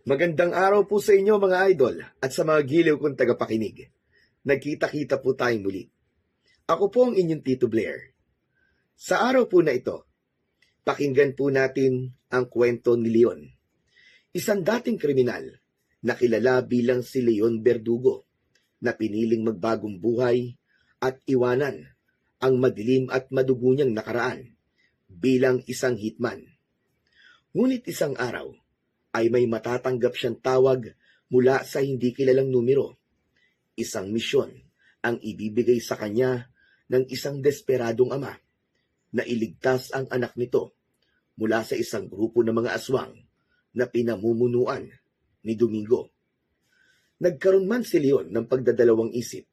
Magandang araw po sa inyo mga idol at sa mga giliw kong tagapakinig. Nagkita-kita po tayong muli. Ako po ang inyong Tito Blair. Sa araw po na ito, pakinggan po natin ang kwento ni Leon. Isang dating kriminal na kilala bilang si Leon Verdugo na piniling magbagong buhay at iwanan ang madilim at madugo niyang nakaraan bilang isang hitman. Ngunit isang araw, ay may matatanggap siyang tawag mula sa hindi kilalang numero. Isang misyon ang ibibigay sa kanya ng isang desperadong ama na iligtas ang anak nito mula sa isang grupo ng mga aswang na pinamumunuan ni Domingo. Nagkaroon man si Leon ng pagdadalawang isip,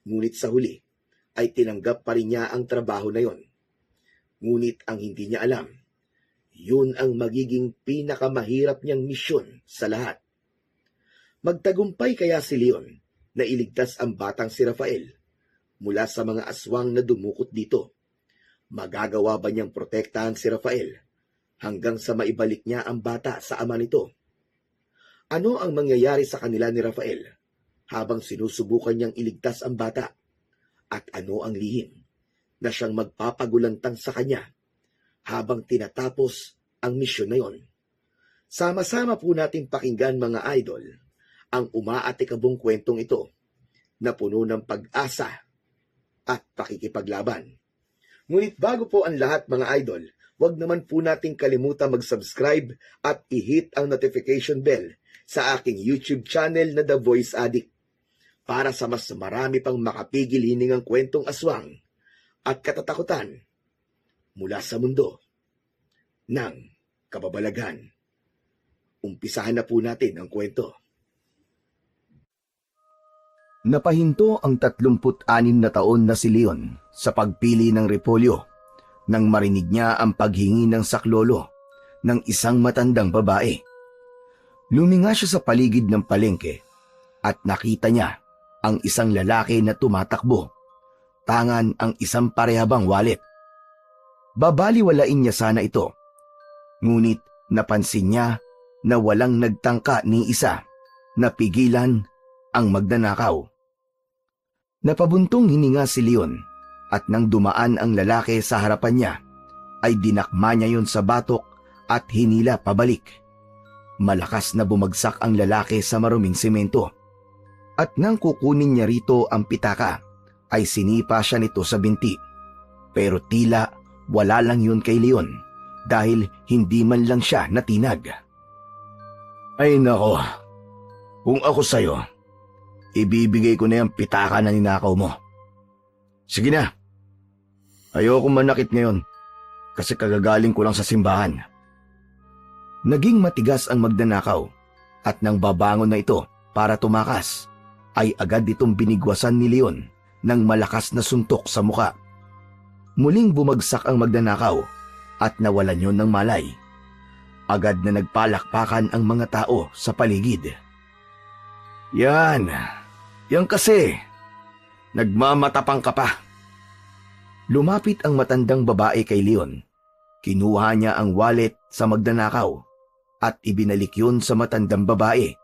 ngunit sa huli ay tinanggap pa rin niya ang trabaho na yon. Ngunit ang hindi niya alam, yun ang magiging pinakamahirap niyang misyon sa lahat. Magtagumpay kaya si Leon na iligtas ang batang si Rafael mula sa mga aswang na dumukot dito? Magagawa ba niyang protektahan si Rafael hanggang sa maibalik niya ang bata sa ama nito? Ano ang mangyayari sa kanila ni Rafael habang sinusubukan niyang iligtas ang bata? At ano ang lihim na siyang magpapagulantang sa kanya habang tinatapos ang misyon na yon? Sama-sama po natin pakinggan mga idol ang umaatikabong kwentong ito na puno ng pag-asa at pakikipaglaban. Ngunit bago po ang lahat mga idol, huwag naman po nating kalimutan mag-subscribe at i-hit ang notification bell sa aking YouTube channel na The Voice Addict para sa mas marami pang makapigil hiningang kwentong aswang at katatakutan mula sa mundo ng kababalaghan. Umpisahan na po natin ang kwento. Napahinto ang 36 na taon na si Leon sa pagpili ng repolyo nang marinig niya ang paghingi ng saklolo ng isang matandang babae. Luminga siya sa paligid ng palengke at nakita niya ang isang lalaki na tumatakbo. Tangan ang isang parehabang wallet. Babaliwalain niya sana ito. Ngunit napansin niya na walang nagtangka ni isa na pigilan ang magnanakaw. Napabuntong hininga si Leon at nang dumaan ang lalaki sa harapan niya, ay dinakma niya yon sa batok at hinila pabalik. Malakas na bumagsak ang lalaki sa maruming semento. At nang kukunin niya rito ang pitaka, ay sinipa siya nito sa binti. Pero tila wala lang yun kay Leon dahil hindi man lang siya natinag. Ay nako, kung ako sa'yo, ibibigay ko na yung pitaka na ninakaw mo. Sige na, ayoko manakit ngayon kasi kagagaling ko lang sa simbahan. Naging matigas ang magnanakaw at nang babangon na ito para tumakas, ay agad itong binigwasan ni Leon ng malakas na suntok sa muka. Muling bumagsak ang magnanakaw at nawalan yon ng malay. Agad na nagpalakpakan ang mga tao sa paligid. Yan kasi, nagmamatapang ka pa. Lumapit ang matandang babae kay Leon. Kinuha niya ang wallet sa magnanakaw at ibinalik yun sa matandang babae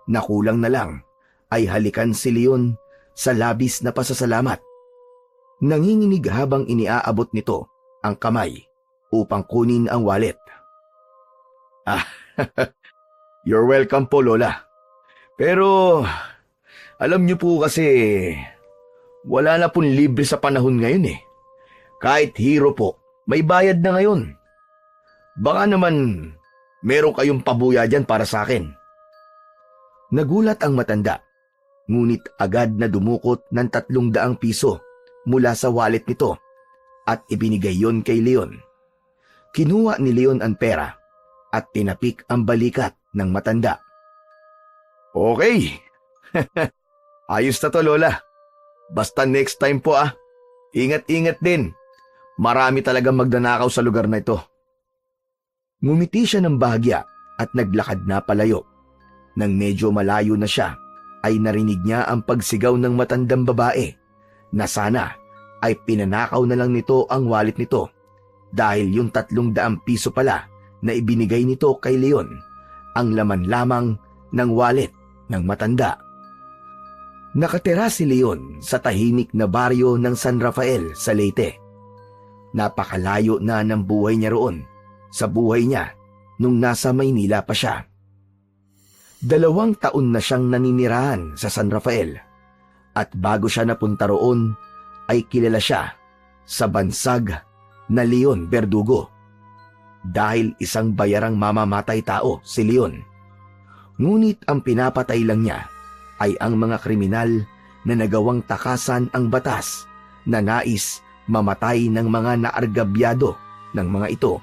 na kulang na lang ay halikan si Leon sa labis na pasasalamat. Nanginginig habang iniaabot nito ang kamay upang kunin ang wallet. You're welcome po, Lola. Pero, alam niyo po kasi, wala na pong libre sa panahon ngayon eh. Kahit hero po, may bayad na ngayon. Baka naman, meron kayong pabuya dyan para sa akin. Nagulat ang matanda, ngunit agad na dumukot ng 300 piso mula sa wallet nito at ibinigay yon kay Leon. Kinuha ni Leon ang pera at tinapik ang balikat ng matanda. Okay. Ayos na to, Lola. Basta next time po Ingat-ingat din. Marami talagang magnanakaw sa lugar na ito. Ngumiti siya ng bahagya at naglakad na palayo. Nang medyo malayo na siya, ay narinig niya ang pagsigaw ng matandang babae na sana ay pinanakaw na lang nito ang wallet nito dahil yung 300 piso pala na ibinigay nito kay Leon ang laman lamang ng wallet ng matanda. Nakatira si Leon sa tahimik na baryo ng San Rafael sa Leyte. Napakalayo na ng buhay niya roon sa buhay niya nung nasa Maynila pa siya. 2 taon na siyang naninirahan sa San Rafael at bago siya napunta roon ay kilala siya sa bansag na Leon Verdugo. Dahil isang bayarang mamamatay tao si Leon. Ngunit ang pinapatay lang niya ay ang mga kriminal na nagawang takasan ang batas na nais mamatay ng mga naargabyado ng mga ito.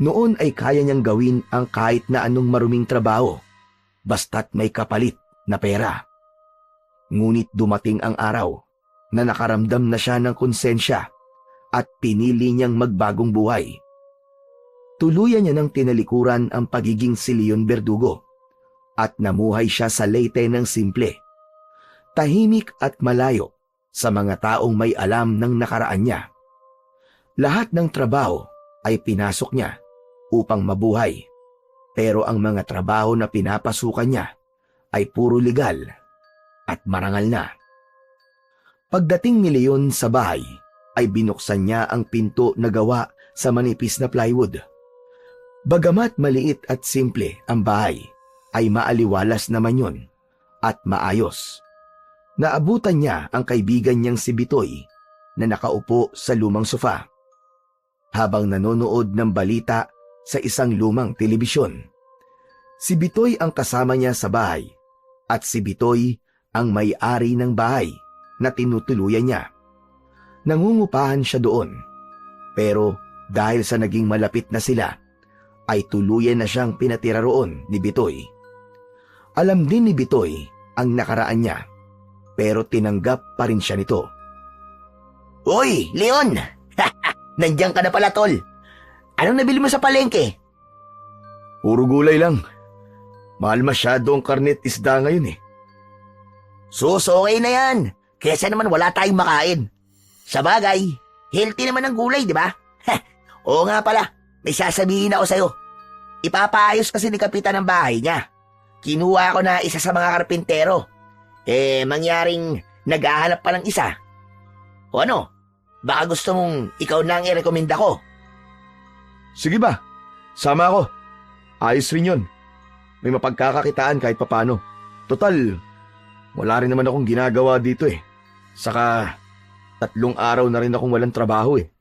Noon ay kaya niyang gawin ang kahit na anong maruming trabaho basta't may kapalit na pera. Ngunit dumating ang araw na nakaramdam na siya ng konsensya at pinili niyang magbagong buhay. Tuluyan niya ng tinalikuran ang pagiging si Leon Verdugo at namuhay siya sa Leyte ng simple, tahimik at malayo sa mga taong may alam ng nakaraan niya. Lahat ng trabaho ay pinasok niya upang mabuhay, pero ang mga trabaho na pinapasukan niya ay puro legal at marangal na. Pagdating ni Leon sa bahay ay binuksan niya ang pinto na gawa sa manipis na plywood. Bagamat maliit at simple ang bahay, ay maaliwalas naman yun at maayos. Naabutan niya ang kaibigan niyang si Bitoy na nakaupo sa lumang sofa habang nanonood ng balita sa isang lumang telebisyon. Si Bitoy ang kasama niya sa bahay at si Bitoy ang may-ari ng bahay na tinutuluyan niya. Nangungupahan siya doon, pero dahil sa naging malapit na sila, ay tuluyan na siyang pinatira roon ni Bitoy. Alam din ni Bitoy ang nakaraan niya, pero tinanggap pa rin siya nito. Uy, Leon! Nandiyan ka na pala, tol. Anong nabili mo sa palengke? Puro gulay lang. Mahal masyado ang karnet isda ngayon eh. Sus, okay na yan. Kesa naman wala tayong makain. Sa bagay, healthy naman ang gulay, di ba? Oo nga pala. May sasabihin ako sa'yo. Ipapaayos kasi ni kapitan ng bahay niya. Kinuha ko na isa sa mga karpintero. Mangyaring naghahanap pa ng isa. O ano, baka gusto mong ikaw na ang i-recommenda ko. Sige ba, sama ako. Ayos rin yun. May mapagkakakitaan kahit papano. Total, wala rin naman akong ginagawa dito eh. Saka, 3 araw na rin akong walang trabaho eh.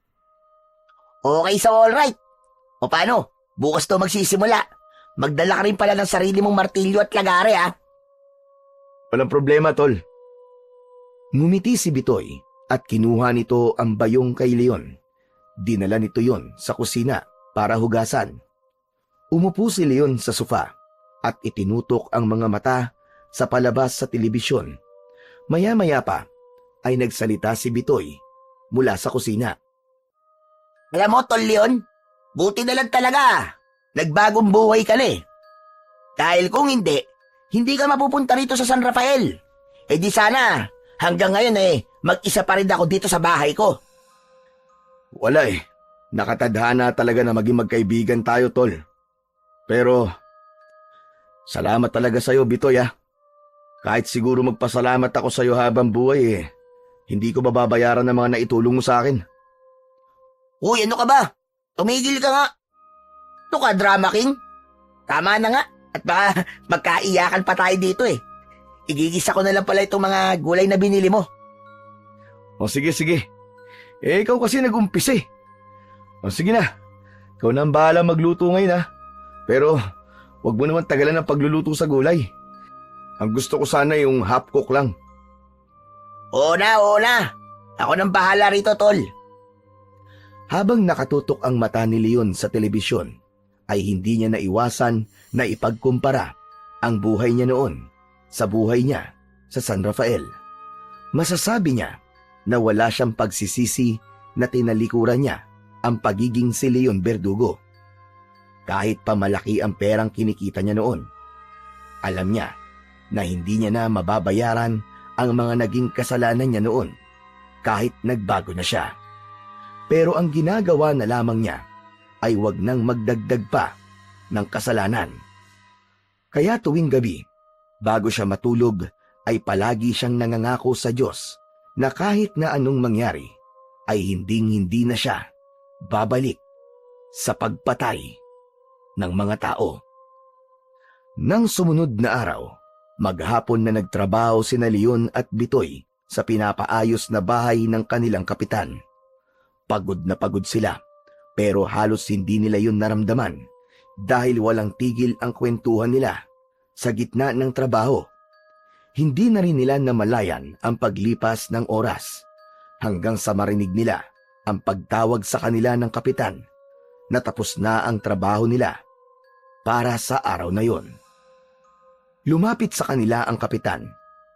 Okay, so alright. O paano? Bukas to magsisimula. Magdala ka rin pala ng sarili mong martilyo at lagare, ha? Walang problema, tol. Ngumiti si Bitoy at kinuha nito ang bayong kay Leon. Dinala nito yon sa kusina para hugasan. Umupo si Leon sa sofa at itinutok ang mga mata sa palabas sa telebisyon. Maya-maya pa ay nagsalita si Bitoy mula sa kusina. Alam mo, tol Leon, buti na lang talaga. Nagbagong buhay ka na eh. Dahil kung hindi ka mapupunta rito sa San Rafael. Di sana, hanggang ngayon mag-isa pa rin ako dito sa bahay ko. Wala eh. Nakatadhana talaga na maging magkaibigan tayo, tol. Pero, salamat talaga sa'yo, Bitoy ah. Kahit siguro magpasalamat ako sa'yo habang buhay hindi ko babayaran ng mga naitulong mo sa akin. Uy, ano ka ba? Tumigil ka nga. Ito ka, drama king. Tama na nga. At baka magkaiyakan pa tayo dito eh. Igigisa ko na lang pala itong mga gulay na binili mo. O sige. Ikaw kasi nag-umpis eh. O sige na. Ikaw na ang bahala magluto ngayon ha. Pero, wag mo naman tagalan ng pagluluto sa gulay. Ang gusto ko sana yung half cook lang. Oo na. Ako nang bahala rito, tol. Habang nakatutok ang mata ni Leon sa telebisyon, ay hindi niya naiwasan na ipagkumpara ang buhay niya noon sa buhay niya sa San Rafael. Masasabi niya na wala siyang pagsisisi na tinalikuran niya ang pagiging si Leon Verdugo. Kahit pa malaki ang perang kinikita niya noon, alam niya na hindi niya na mababayaran ang mga naging kasalanan niya noon kahit nagbago na siya. Pero ang ginagawa na lamang niya ay wag nang magdagdag pa ng kasalanan. Kaya tuwing gabi, bago siya matulog, ay palagi siyang nangangako sa Diyos na kahit na anong mangyari, ay hinding-hindi na siya babalik sa pagpatay ng mga tao. Nang sumunod na araw, maghapon na nagtrabaho sina Leon at Bitoy sa pinapaayos na bahay ng kanilang kapitan. Pagod na pagod sila, pero halos hindi nila yun naramdaman dahil walang tigil ang kwentuhan nila sa gitna ng trabaho. Hindi na rin nila namalayan ang paglipas ng oras hanggang sa marinig nila ang pagtawag sa kanila ng kapitan na tapos na ang trabaho nila para sa araw na yon. Lumapit sa kanila ang kapitan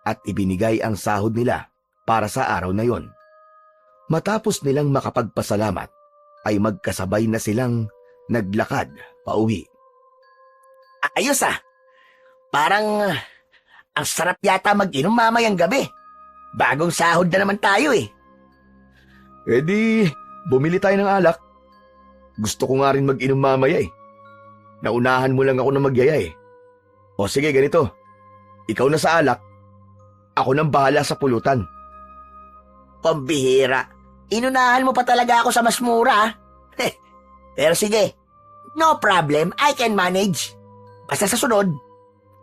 at ibinigay ang sahod nila para sa araw na yon. Matapos nilang makapagpasalamat, ay magkasabay na silang naglakad pauwi. Ayos ah! Parang ang sarap yata mag-inom mamayang gabi. Bagong sahod na naman tayo eh. E di, bumili tayo ng alak. Gusto ko nga rin mag-inom mamaya eh. Naunahan mo lang ako na magyaya eh. O sige, ganito. Ikaw na sa alak, ako nang bahala sa pulutan. Pambihira. Inunahan mo pa talaga ako sa mas mura ah. Pero sige, no problem, I can manage. Basta sa sunod,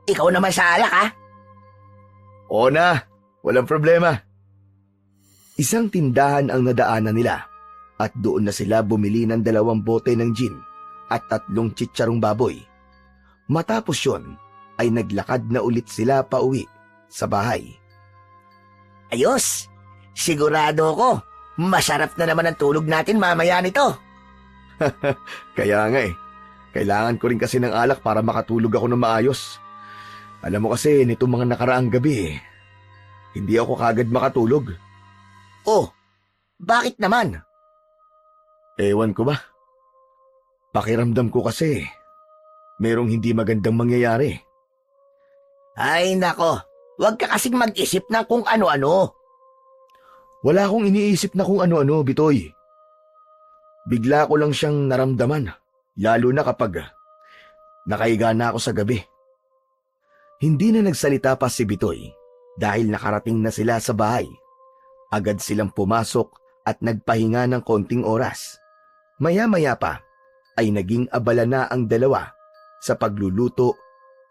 ikaw naman sa alak ah. Oo na, walang problema. Isang tindahan ang nadaanan nila at doon na sila bumili ng 2 bote ng gin at 3 chicharong baboy. Matapos yon, ay naglakad na ulit sila pauwi sa bahay. Ayos! Sigurado ko, masarap na naman ang tulog natin mamaya nito. Kaya nga eh, kailangan ko rin kasi ng alak para makatulog ako ng maayos. Alam mo kasi, nitong mga nakaraang gabi, hindi ako kagad makatulog. Oh, bakit naman? Ewan ko ba? Pakiramdam ko kasi, merong hindi magandang mangyayari. Ay nako, huwag ka kasing mag-isip ng kung ano-ano. Wala akong iniisip na kung ano-ano, Bitoy. Bigla ko lang siyang naramdaman, lalo na kapag nakahiga na ako sa gabi. Hindi na nagsalita pa si Bitoy dahil nakarating na sila sa bahay. Agad silang pumasok at nagpahinga ng konting oras. Maya-maya pa ay naging abala na ang dalawa sa pagluluto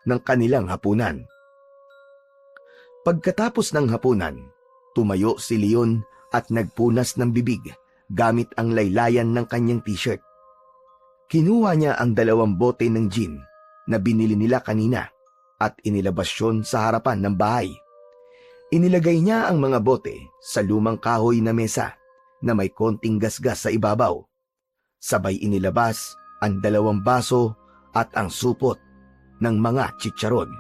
ng kanilang hapunan. Pagkatapos ng hapunan, tumayo si Leon at nagpunas ng bibig gamit ang laylayan ng kanyang t-shirt. Kinuha niya ang 2 bote ng gin na binili nila kanina at inilabas yun sa harapan ng bahay. Inilagay niya ang mga bote sa lumang kahoy na mesa na may konting gasgas sa ibabaw. Sabay inilabas ang 2 baso at ang supot ng mga chicharon.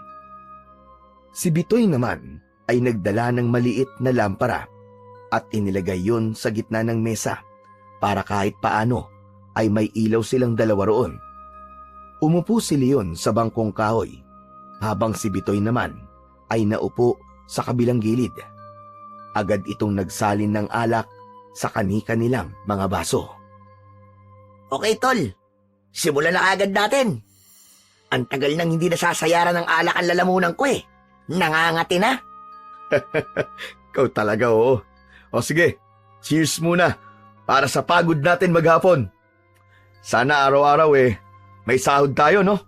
Si Bitoy naman ay nagdala ng maliit na lampara at inilagay yon sa gitna ng mesa para kahit paano ay may ilaw silang 2 roon. Umupo si Leon sa bangkong kahoy habang si Bitoy naman ay naupo sa kabilang gilid. Agad itong nagsalin ng alak sa kani-kanilang mga baso. Okay tol, simulan na agad natin. Ang tagal nang hindi nasasayaran ng alak ang lalamunan ko eh. Nangangati na. Ikaw talaga, oo. O sige, cheers muna para sa pagod natin maghapon. Sana araw-araw may sahod tayo, no?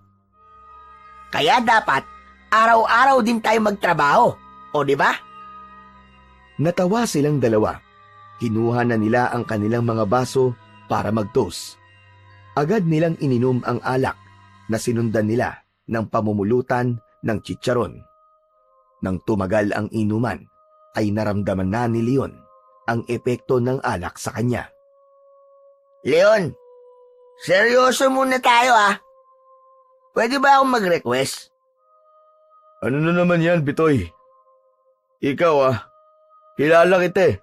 Kaya dapat, araw-araw din tayo magtrabaho. O di ba? Natawa silang dalawa. Kinuha na nila ang kanilang mga baso para mag-toast. Agad nilang ininom ang alak na sinundan nila ng pamumulutan ng chicharon. Nang tumagal ang inuman, ay naramdaman na ni Leon ang epekto ng alak sa kanya. Leon, seryoso muna tayo ah. Pwede ba akong mag-request? Ano na naman yan, Bitoy? Ikaw kilala kita eh.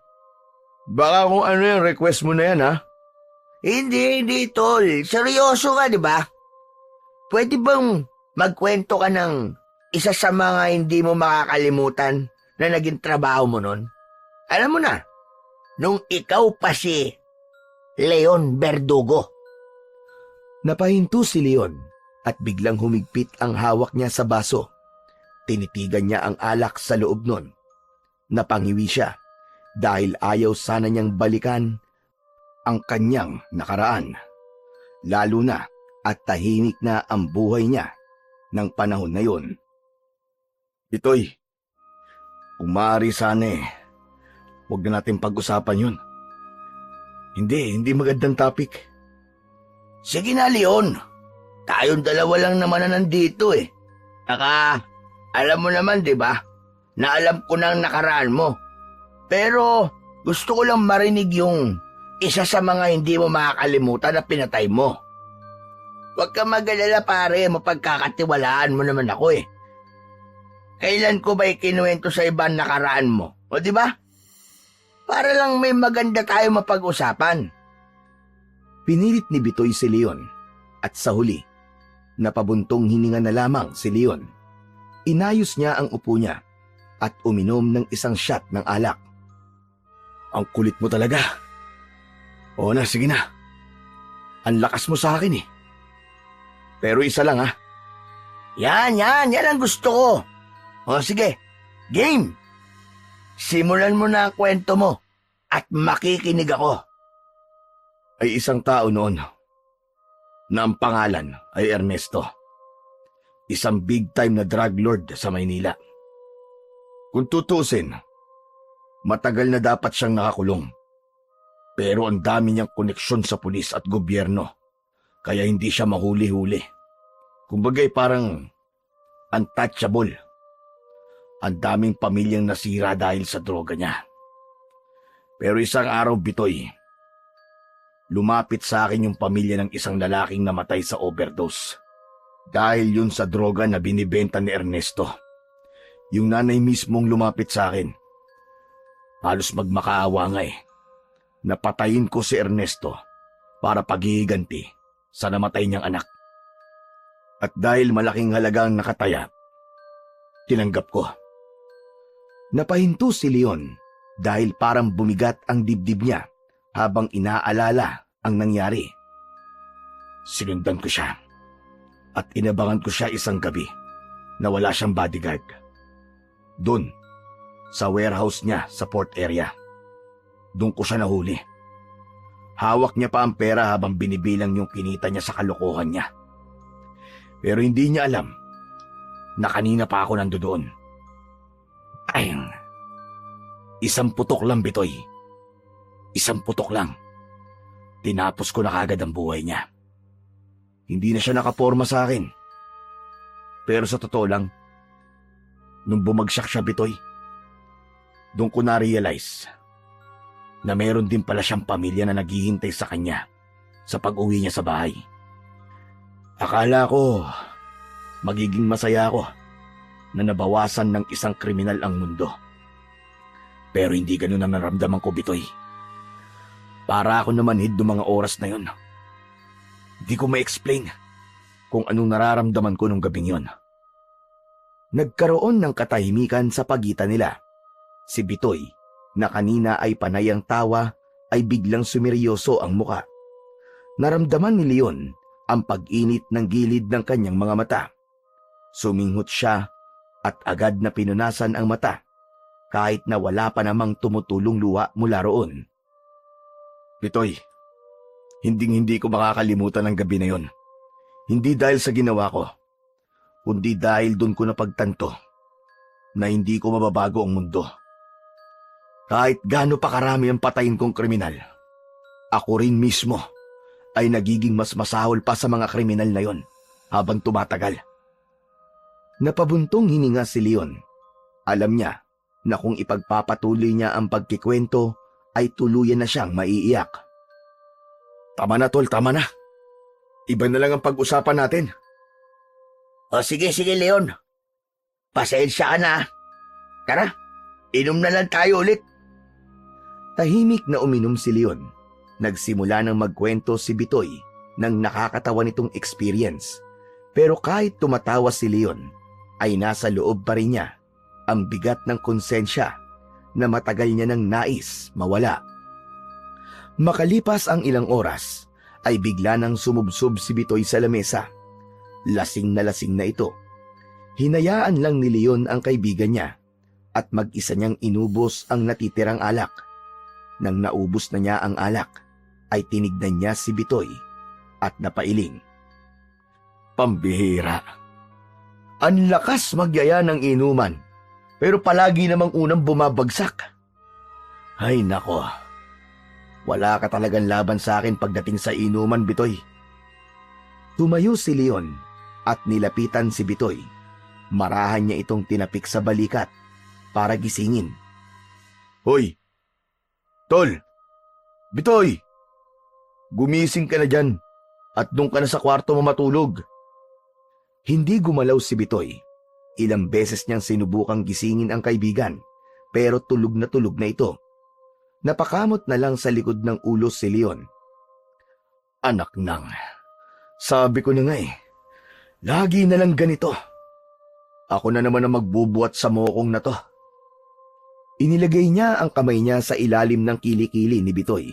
Baka kung ano yung request mo na yan Hindi tol. Seryoso ka, di ba? Pwede bang magkwento ka ng isa sa mga hindi mo makakalimutan na naging trabaho mo nun? Alam mo na, nung ikaw pa si Leon Verdugo. Napahinto si Leon at biglang humigpit ang hawak niya sa baso. Tinitigan niya ang alak sa loob nun. Napangiwi siya dahil ayaw sana niyang balikan ang kanyang nakaraan. Lalo na at tahimik na ang buhay niya ng panahon na yon. Bitoy, kung maaari sana huwag na natin pag-usapan yun. Hindi magandang topic. Sige na, Leon. Tayong dalawa lang naman na nandito eh. Saka, alam mo naman, di ba? Na alam ko na ang nakaraan mo. Pero, gusto ko lang marinig yung isa sa mga hindi mo makakalimutan na pinatay mo. Huwag ka mag-alala pare, mapagkakatiwalaan mo naman ako eh. Kailan ko ba ikinuwento sa ibang nakaraan mo? O di ba? Para lang may maganda tayo mapag-usapan. Pinilit ni Bitoy si Leon at sa huli, napabuntong hininga na lamang si Leon. Inayos niya ang upo niya at uminom ng isang shot ng alak. Ang kulit mo talaga. Oo na, sige na. Ang lakas mo sa akin eh. Pero isa lang ha. Yan ang gusto ko. O sige, game. Simulan mo na ang kwento mo at makikinig ako. Ay isang tao noon na ang pangalan ay Ernesto. Isang big time na drug lord sa Maynila. Kung tutusin, matagal na dapat siyang nakakulong. Pero ang dami niyang koneksyon sa pulis at gobyerno, kaya hindi siya mahuli-huli. Kumbagay parang untouchable. Ang daming pamilyang nasira dahil sa droga niya. Pero isang araw, Bitoy, lumapit sa akin yung pamilya ng isang lalaking namatay sa overdose. Dahil yun sa droga na binibenta ni Ernesto. Yung nanay mismong lumapit sa akin. Halos magmakaawa nga eh. Napatayin ko si Ernesto para paghihiganti sa namatay niyang anak. At dahil malaking halagang nakataya, tinanggap ko. Napahinto si Leon dahil parang bumigat ang dibdib niya habang inaalala ang nangyari. Sinundan ko siya at inabangan ko siya isang gabi na wala siyang bodyguard. Doon, sa warehouse niya sa port area. Doon ko siya nahuli. Hawak niya pa ang pera habang binibilang yung kinita niya sa kalokohan niya. Pero hindi niya alam na kanina pa ako nandoon. Ay, isang putok lang, Bitoy. Isang putok lang. Tinapos ko na kagad ang buhay niya. Hindi na siya nakaporma sa akin. Pero sa totoo lang, nung bumagsak siya, Bitoy, doon ko na-realize na meron din pala siyang pamilya na naghihintay sa kanya sa pag-uwi niya sa bahay. Akala ko magiging masaya ako na nabawasan ng isang kriminal ang mundo. Pero hindi ganun ang naramdaman ko, Bitoy. Para ako namanhid ng mga oras na yun. Hindi ko ma-explain kung anong nararamdaman ko nung gabing yon. Nagkaroon ng katahimikan sa pagitan nila. Si Bitoy, na kanina ay panay ang tawa, ay biglang sumeryoso ang muka. Naramdaman ni Leon ang pag-init ng gilid ng kanyang mga mata. Suminghot siya at agad na pinunasan ang mata kahit na wala pa namang tumutulong luha mula roon. Bitoy, hindi ko makakalimutan ang gabi na yon. Hindi dahil sa ginawa ko, kundi dahil doon ko napagtanto na hindi ko mababago ang mundo. Kahit gaano pa karami ang patayin kong kriminal, ako rin mismo ay nagiging mas masahol pa sa mga kriminal na yon habang tumatagal. Napabuntong hininga si Leon. Alam niya na kung ipagpapatuloy niya ang pagkikwento ay tuluyan na siyang maiiyak. Tama na tol, tama na. Iba na lang ang pag-usapan natin. O sige Leon. Pasensya ka na. Tara, inom na lang tayo ulit. Tahimik na uminom si Leon. Nagsimula ng magkwento si Bitoy ng nakakatawa nitong experience. Pero kahit tumatawa si Leon, ay nasa loob pa rin niya ang bigat ng konsensya na matagal niya nang nais mawala. Makalipas ang ilang oras, ay bigla nang sumubsob si Bitoy sa lamesa. Lasing na ito. Hinayaan lang ni Leon ang kaibigan niya at mag-isa niyang inubos ang natitirang alak. Nang naubos na niya ang alak, ay tinignan niya si Bitoy at napailing. Pambihira. Ang lakas magyaya ng inuman, pero palagi namang unang bumabagsak. Ay nako, wala ka talagang laban sa akin pagdating sa inuman, Bitoy. Tumayo si Leon at nilapitan si Bitoy. Marahan niya itong tinapik sa balikat para gisingin. Hoy! Tol! Bitoy! Gumising ka na dyan at doon ka na sa kwarto mo matulog. Hindi gumalaw si Bitoy. Ilang beses niyang sinubukang gisingin ang kaibigan, pero tulog na ito. Napakamot na lang sa likod ng ulo si Leon. Anak nang, sabi ko na nga lagi na lang ganito. Ako na naman ang magbubuhat sa mokong na to. Inilagay niya ang kamay niya sa ilalim ng kilikili ni Bitoy.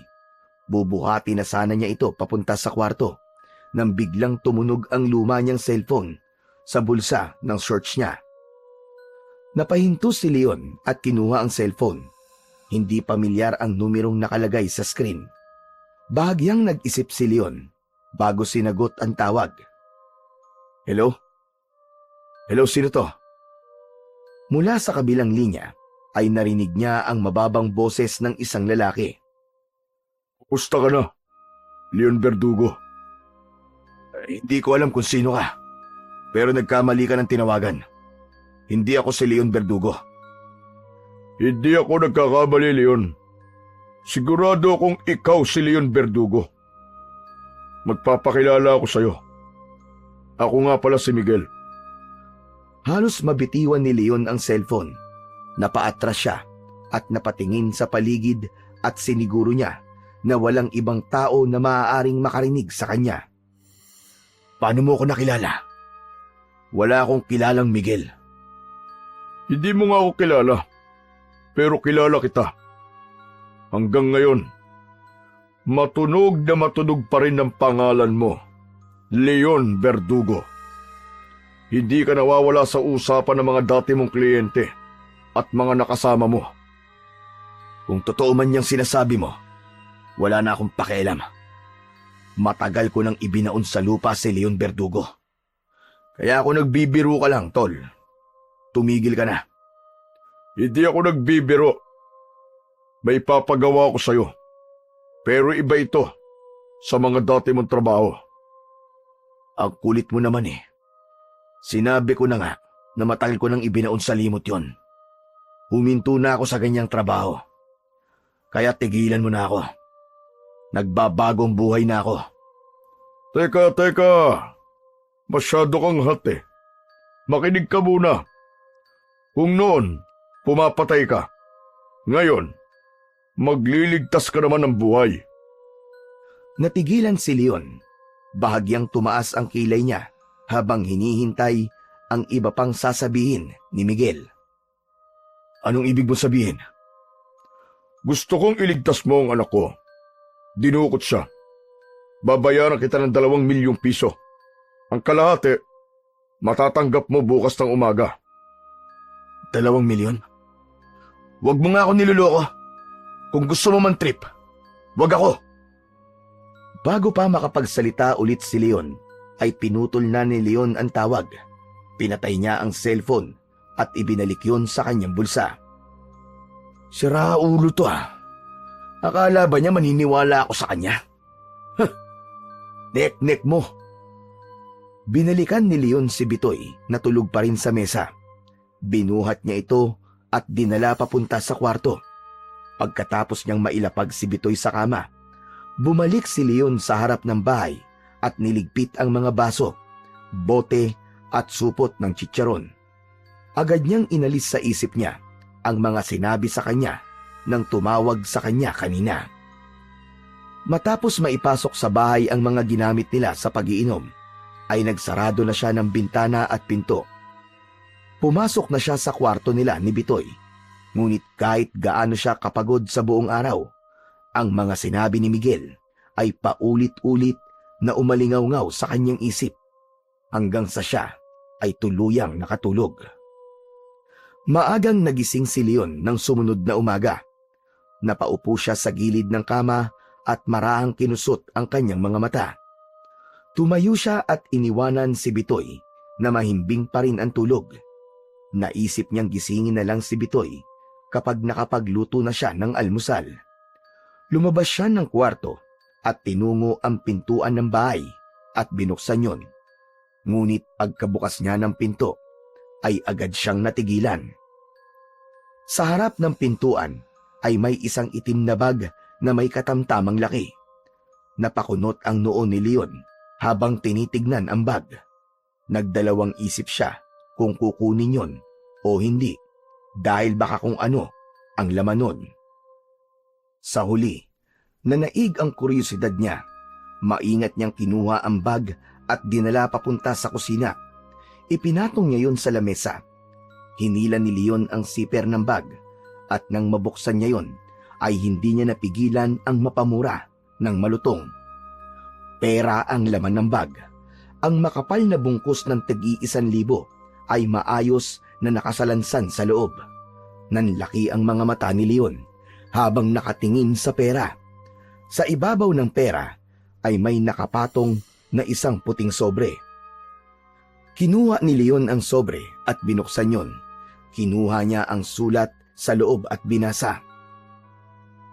Bubuhati na sana niya ito papunta sa kwarto nang biglang tumunog ang luma niyang cellphone sa bulsa ng shorts niya. Napahinto si Leon at kinuha ang cellphone. Hindi pamilyar ang numerong nakalagay sa screen. Bahagyang nag-isip si Leon bago sinagot ang tawag. Hello? Hello, sino to? Mula sa kabilang linya ay narinig niya ang mababang boses ng isang lalaki. Kumusta ka na, Leon Verdugo? Hindi ko alam kung sino ka, pero nagkamali ka ng tinawagan. Hindi ako si Leon Verdugo. Hindi ako nagkakamali, Leon. Sigurado akong ikaw si Leon Verdugo. Magpapakilala ako sa'yo. Ako nga pala si Miguel. Halos mabitiwan ni Leon ang cellphone. Napaatras siya at napatingin sa paligid at siniguro niya na walang ibang tao na maaaring makarinig sa kanya. Paano mo ako nakilala? Wala akong kilalang Miguel. Hindi mo nga ako kilala, pero kilala kita. Hanggang ngayon, matunog na matunog pa rin ang pangalan mo, Leon Verdugo. Hindi ka nawawala sa usapan ng mga dati mong kliyente at mga nakasama mo. Kung totoo man niyang sinasabi mo, wala na akong pakialam. Matagal ko nang ibinaon sa lupa si Leon Verdugo. Kaya ako nagbibiro ka lang, tol. Tumigil ka na. Hindi ako nagbibiro. May papagawa ko sa'yo. Pero iba ito sa mga dati mong trabaho. Ang kulit mo naman Sinabi ko na nga na matagal ko nang ibinaon sa limot yon. Huminto na ako sa ganyang trabaho. Kaya tigilan mo na ako. Nagbabagong buhay na ako. Teka. Masyado kang hot Makinig ka muna. Kung noon, pumapatay ka. Ngayon, magliligtas ka naman ng buhay. Natigilan si Leon. Bahagyang tumaas ang kilay niya habang hinihintay ang iba pang sasabihin ni Miguel. Anong ibig mo sabihin? Gusto kong iligtas mo ang anak ko. Dinukot siya. Babayaran kita ng 2 milyong piso. Ang kalahati, matatanggap mo bukas ng umaga. 2 milyon? Huwag mo nga ako niloloko. Kung gusto mo man trip, wag ako. Bago pa makapagsalita ulit si Leon, ay pinutol na ni Leon ang tawag. Pinatay niya ang cellphone at ibinalik yun sa kanyang bulsa. Sira ulo to Akala ba niya maniniwala ako sa kanya? Nek-nek mo. Binalikan ni Leon si Bitoy na tulog pa rin sa mesa. Binuhat niya ito at dinala papunta sa kwarto. Pagkatapos niyang mailapag si Bitoy sa kama, bumalik si Leon sa harap ng bahay at niligpit ang mga baso, bote at supot ng chicharon. Agad niyang inalis sa isip niya ang mga sinabi sa kanya nang tumawag sa kanya kanina. Matapos maipasok sa bahay ang mga ginamit nila sa pag-iinom, ay nagsarado na siya ng bintana at pinto. Pumasok na siya sa kwarto nila ni Bitoy, ngunit kahit gaano siya kapagod sa buong araw, ang mga sinabi ni Miguel ay paulit-ulit na umalingaw-ngaw sa kanyang isip. hanggang sa siya ay tuluyang nakatulog. Maagang nagising si Leon ng sumunod na umaga. Napaupo siya sa gilid ng kama at marahang kinusot ang kanyang mga mata. Tumayo siya at iniwanan si Bitoy na mahimbing pa rin ang tulog. Naisip niyang gisingin na lang si Bitoy kapag nakapagluto na siya ng almusal. Lumabas siya ng kwarto at tinungo ang pintuan ng bahay at binuksan yon. Ngunit pagkabukas niya ng pinto ay agad siyang natigilan. Sa harap ng pintuan ay may isang itim na bag na may katamtamang laki. Napakunot ang noo ni Leon habang tinitignan ang bag. Nagdalawang isip siya kung kukunin yon o hindi dahil baka kung ano ang laman nun. Sa huli, nanaig ang kuryosidad niya. Maingat niyang kinuha ang bag at dinala papunta sa kusina. Ipinatong niya yon sa lamesa. Hinila ni Leon ang zipper ng bag at nang mabuksan niya yon ay hindi niya napigilan ang mapamura ng malutong. Pera ang laman ng bag. Ang makapal na bungkus ng tig-1,000 ay maayos na nakasalansan sa loob. Nanlaki ang mga mata ni Leon habang nakatingin sa pera. Sa ibabaw ng pera ay may nakapatong na isang puting sobre. Kinuha ni Leon ang sobre at binuksan yon. Kinuha niya ang sulat sa loob at binasa.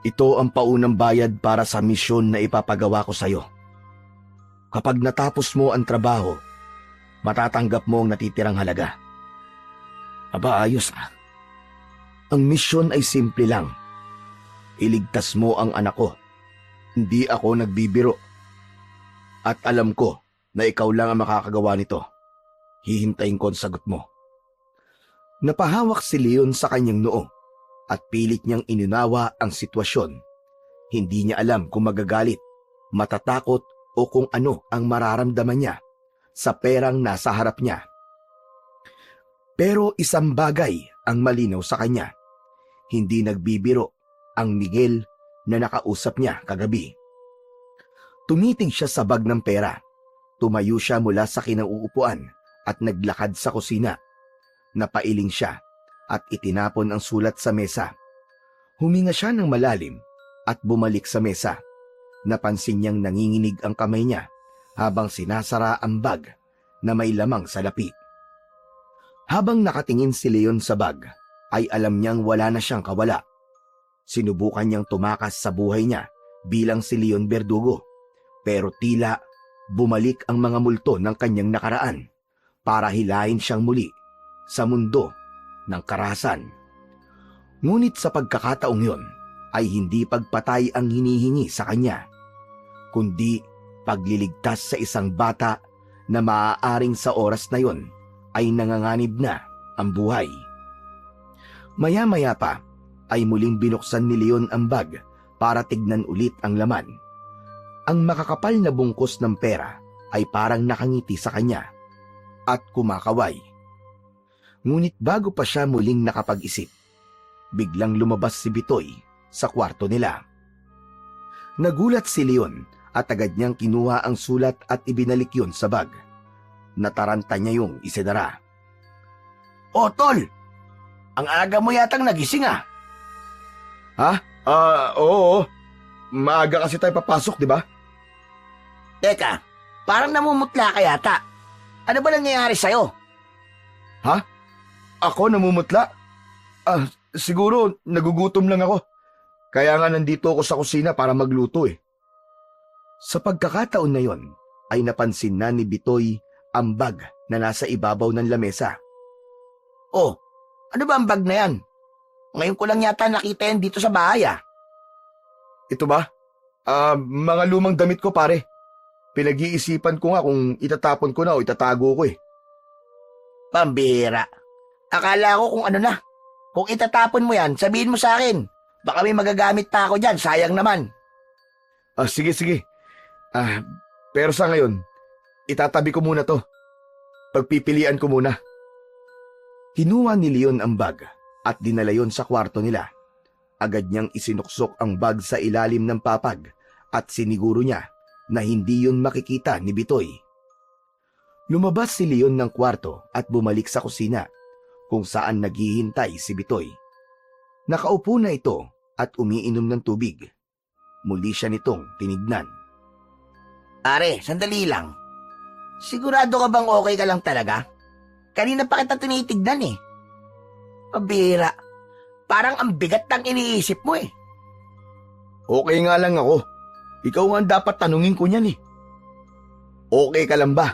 Ito ang paunang bayad para sa misyon na ipapagawa ko sa iyo. Kapag natapos mo ang trabaho, matatanggap mo ang natitirang halaga. Aba, ayos ah. Ang misyon ay simple lang. Iligtas mo ang anak ko. Hindi ako nagbibiro. At alam ko na ikaw lang ang makakagawa nito. Hihintayin ko ang sagot mo. Napahawak si Leon sa kanyang noo at pilit niyang inunawa ang sitwasyon. Hindi niya alam kung magagalit, matatakot o kung ano ang mararamdaman niya sa perang nasa harap niya. Pero isang bagay ang malinaw sa kanya. Hindi nagbibiro ang Miguel na nakausap niya kagabi. Tumitig siya sa bag ng pera. Tumayo siya mula sa kinauupuan at naglakad sa kusina. Napailing siya at itinapon ang sulat sa mesa. Huminga siya ng malalim at bumalik sa mesa. Napansin niyang nanginginig ang kamay niya habang sinasara ang bag na may lamang salapi. Habang nakatingin si Leon sa bag, ay alam niyang wala na siyang kawala. Sinubukan niyang tumakas sa buhay niya bilang si Leon Verdugo, pero tila bumalik ang mga multo ng kanyang nakaraan para hilahin siyang muli sa mundo ng karahasan. Ngunit sa pagkakataong yon ay hindi pagpatay ang hinihingi sa kanya, kundi pagliligtas sa isang bata na maaaring sa oras na yon ay nanganganib na ang buhay. Maya-maya pa ay muling binuksan ni Leon ang bag para tignan ulit ang laman. Ang makakapal na bungkus ng pera ay parang nakangiti sa kanya at kumakaway. Ngunit bago pa siya muling nakapag-isip, biglang lumabas si Bitoy sa kwarto nila. Nagulat si Leon at agad niyang kinuha ang sulat at ibinalik yon sa bag. Nataranta niya yung isinara. "O, tol! Ang aga mo yatang nagising ah." "Ha? Oo. Maaga kasi tayo papasok, di ba?" "Teka, parang namumutla ka yata. Ano ba nangyayari sa'yo?" "Ha? Ako namumutla? Siguro nagugutom lang ako. Kaya nga nandito ako sa kusina para magluto eh." Sa pagkakataon na yon, ay napansin na ni Bitoy ang bag na nasa ibabaw ng lamesa. "Oh, ano ba ang bag na yan? Ngayon ko lang yata nakita yan dito sa bahay ah." "Ito ba? Mga lumang damit ko pare. Pinag-iisipan ko nga kung itatapon ko na o itatago ko eh." "Pambira. Akala ko kung ano na. Kung itatapon mo yan, sabihin mo sa akin. Baka may magagamit pa ako dyan, sayang naman." Sige. Pero sa ngayon, itatabi ko muna to. Pagpipilian ko muna." Kinuha ni Leon ang bag at dinala yon sa kwarto nila. Agad niyang isinuksok ang bag sa ilalim ng papag at siniguro niya na hindi yun makikita ni Bitoy. Lumabas si Leon ng kwarto at bumalik sa kusina kung saan naghihintay si Bitoy. Nakaupo na ito at umiinom ng tubig. Muli siya nitong tinignan. Pare, sandali lang. Sigurado ka bang okay ka lang talaga? Kanina pa kita tinitignan eh. Pabira. Parang ang bigat ng iniisip mo eh. Okay nga lang ako. Ikaw nga ang dapat tanungin ko niyan eh. Okay ka lang ba?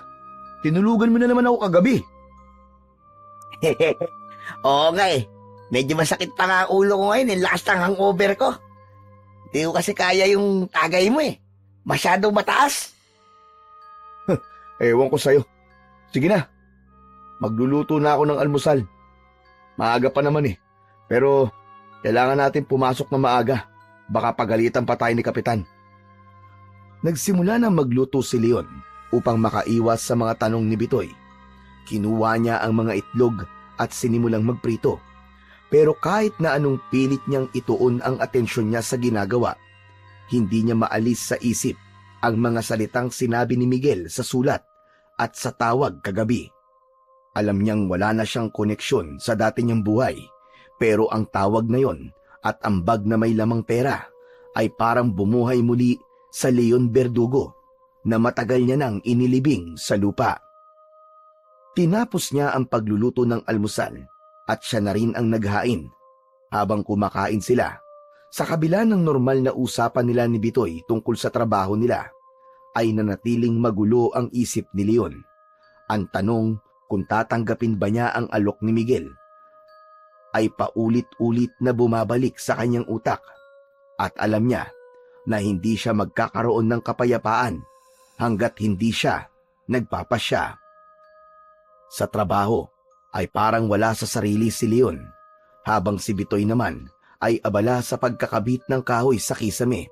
Tinulugan mo na naman ako kagabi. Oo nga eh. Medyo masakit pa nga ang ulo ko ngayon. Yung lakas ng hangover ko. Hindi ko kasi kaya yung tagay mo eh. Masyadong mataas. Ewan ko sa'yo. Sige na. Magluluto na ako ng almusal. Maaga pa naman eh. Pero kailangan natin pumasok na maaga. Baka pagalitan pa tayo ni Kapitan. Nagsimula na magluto si Leon upang makaiwas sa mga tanong ni Bitoy. Kinuha niya ang mga itlog at sinimulang magprito. Pero kahit na anong pilit niyang ituon ang atensyon niya sa ginagawa, hindi niya maalis sa isip ang mga salitang sinabi ni Miguel sa sulat at sa tawag kagabi. Alam niyang wala na siyang koneksyon sa dati niyang buhay, pero ang tawag na yon at ang bag na may lamang pera ay parang bumuhay muli sa Leon Verdugo na matagal niya nang inilibing sa lupa. Tinapos niya ang pagluluto ng almusal at siya na rin ang naghain. Habang kumakain sila, sa kabila ng normal na usapan nila ni Bitoy tungkol sa trabaho nila, ay nanatiling magulo ang isip ni Leon. Ang tanong kung tatanggapin ba niya ang alok ni Miguel ay paulit-ulit na bumabalik sa kanyang utak at alam niya na hindi siya magkakaroon ng kapayapaan hanggat hindi siya nagpapasya. Sa trabaho ay parang wala sa sarili si Leon, habang si Bitoy naman ay abala sa pagkakabit ng kahoy sa kisame.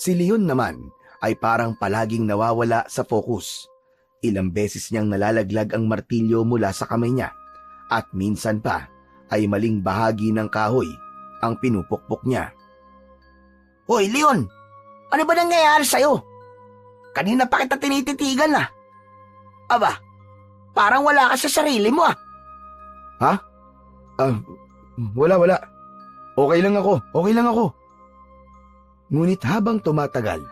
Si Leon naman ay parang palaging nawawala sa focus. Ilang beses niyang nalalaglag ang martilyo mula sa kamay niya at minsan pa ay maling bahagi ng kahoy ang pinupukpok niya. Hoy, Leon! Ano ba nangyayari sa'yo? Kanina pa kita tinititigan ah. Aba, parang wala ka sa sarili mo ah. Ha? Wala. Okay lang ako. Ngunit habang tumatagal,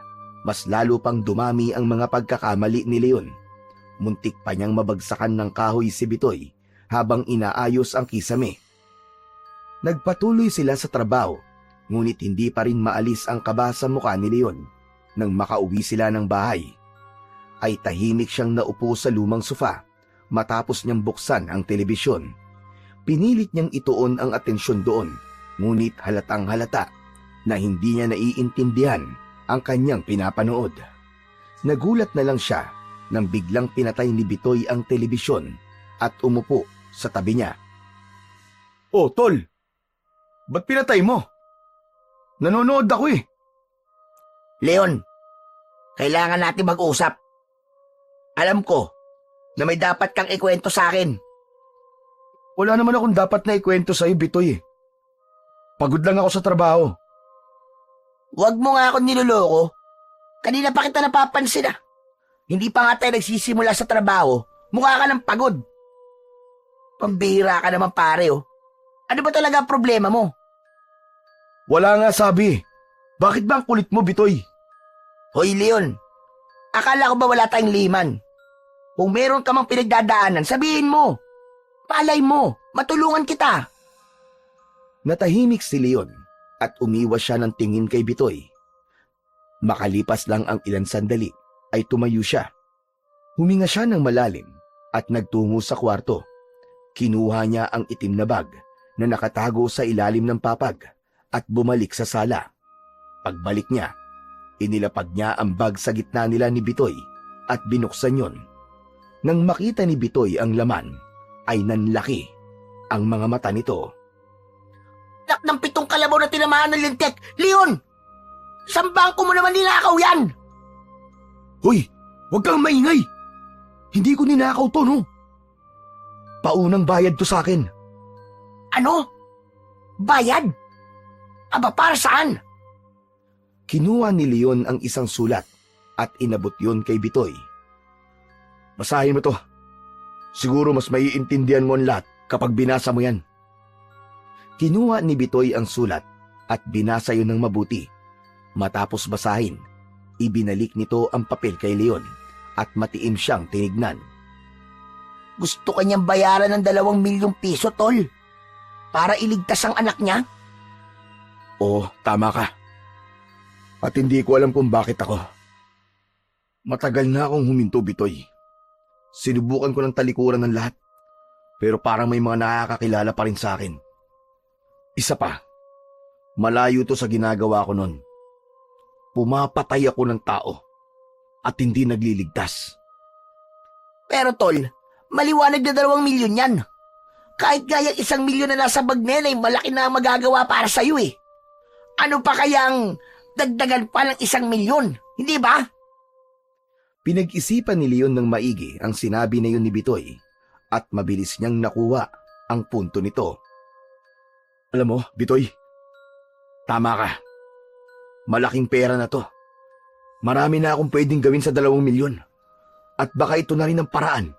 mas lalo pang dumami ang mga pagkakamali ni Leon. Muntik pa niyang mabagsakan ng kahoy si Bitoy habang inaayos ang kisame. Nagpatuloy sila sa trabaho, ngunit hindi pa rin maalis ang kaba sa mukha ni Leon. Nang makauwi sila ng bahay, ay tahimik siyang naupo sa lumang sofa matapos niyang buksan ang telebisyon. Pinilit niyang ituon ang atensyon doon, ngunit halatang halata na hindi niya naiintindihan ang kanyang pinapanood. Nagulat na lang siya nang biglang pinatay ni Bitoy ang telebisyon at umupo sa tabi niya. Oh, tol! Ba't pinatay mo? Nanonood ako eh. Leon, kailangan natin mag-usap. Alam ko na may dapat kang ikwento sa akin. Wala naman akong dapat na ikwento sa'yo, Bitoy eh. Pagod lang ako sa trabaho. Huwag mo nga ako niloloko. Kanina pa kita napapansin ah. Hindi pa nga tayo nagsisimula sa trabaho, mukha ka ng pagod. Pambihira ka naman pare oh. Ano ba talaga ang problema mo? Wala nga sabi. Bakit ba ang kulit mo, Bitoy? Hoy Leon, akala ko ba wala tayong liman? Kung meron ka mang pinagdadaanan, sabihin mo. Malay mo, matulungan kita. Natahimik si Leon at umiwas siya ng tingin kay Bitoy. Makalipas lang ang ilang sandali ay tumayo siya. Huminga siya ng malalim at nagtungo sa kwarto. Kinuha niya ang itim na bag na nakatago sa ilalim ng papag at bumalik sa sala. Pagbalik niya, inilapag niya ang bag sa gitna nila ni Bitoy at binuksan yon. Nang makita ni Bitoy ang laman, ay nanlaki ang mga mata nito. Nak ng 7 kalabaw na tinamaan ng lintik. Leon! Saan bangko mo naman ninakaw yan? Hoy! Huwag kang maingay! Hindi ko ninakaw to, no? Paunang bayad to sa akin. Ano? Bayad? Aba, para saan? Kinuha ni Leon ang isang sulat at inabot yon kay Bitoy. Basahin mo to. Siguro mas maiintindihan mo ang lahat kapag binasa mo yan. Kinuha ni Bitoy ang sulat at binasa yun ng mabuti. Matapos basahin, ibinalik nito ang papel kay Leon at matiim siyang tinignan. Gusto kanyang bayaran ng 2 milyong piso, tol. Para iligtas ang anak niya? Oo, tama ka. At hindi ko alam kung bakit ako. Matagal na akong huminto, Bitoy. Sinubukan ko ng talikuran ng lahat. Pero parang may mga nakakakilala pa rin sa akin. Isa pa, malayo to sa ginagawa ko nun. Pumapatay ako ng tao at hindi nagliligtas. Pero tol, maliwanag na 2 milyon yan. Kahit gaya 1 milyon na nasa bag nila ay malaki na ang magagawa para sa'yo eh. Ano pa kayang dagdagan pa ng 1 milyon, hindi ba? Pinag-isipan ni Leon ng maigi ang sinabi na yun ni Bitoy at mabilis niyang nakuha ang punto nito. Alam mo, Bitoy, tama ka. Malaking pera na to. Marami na akong pwedeng gawin sa 2 milyon. At baka ito na rin ang paraan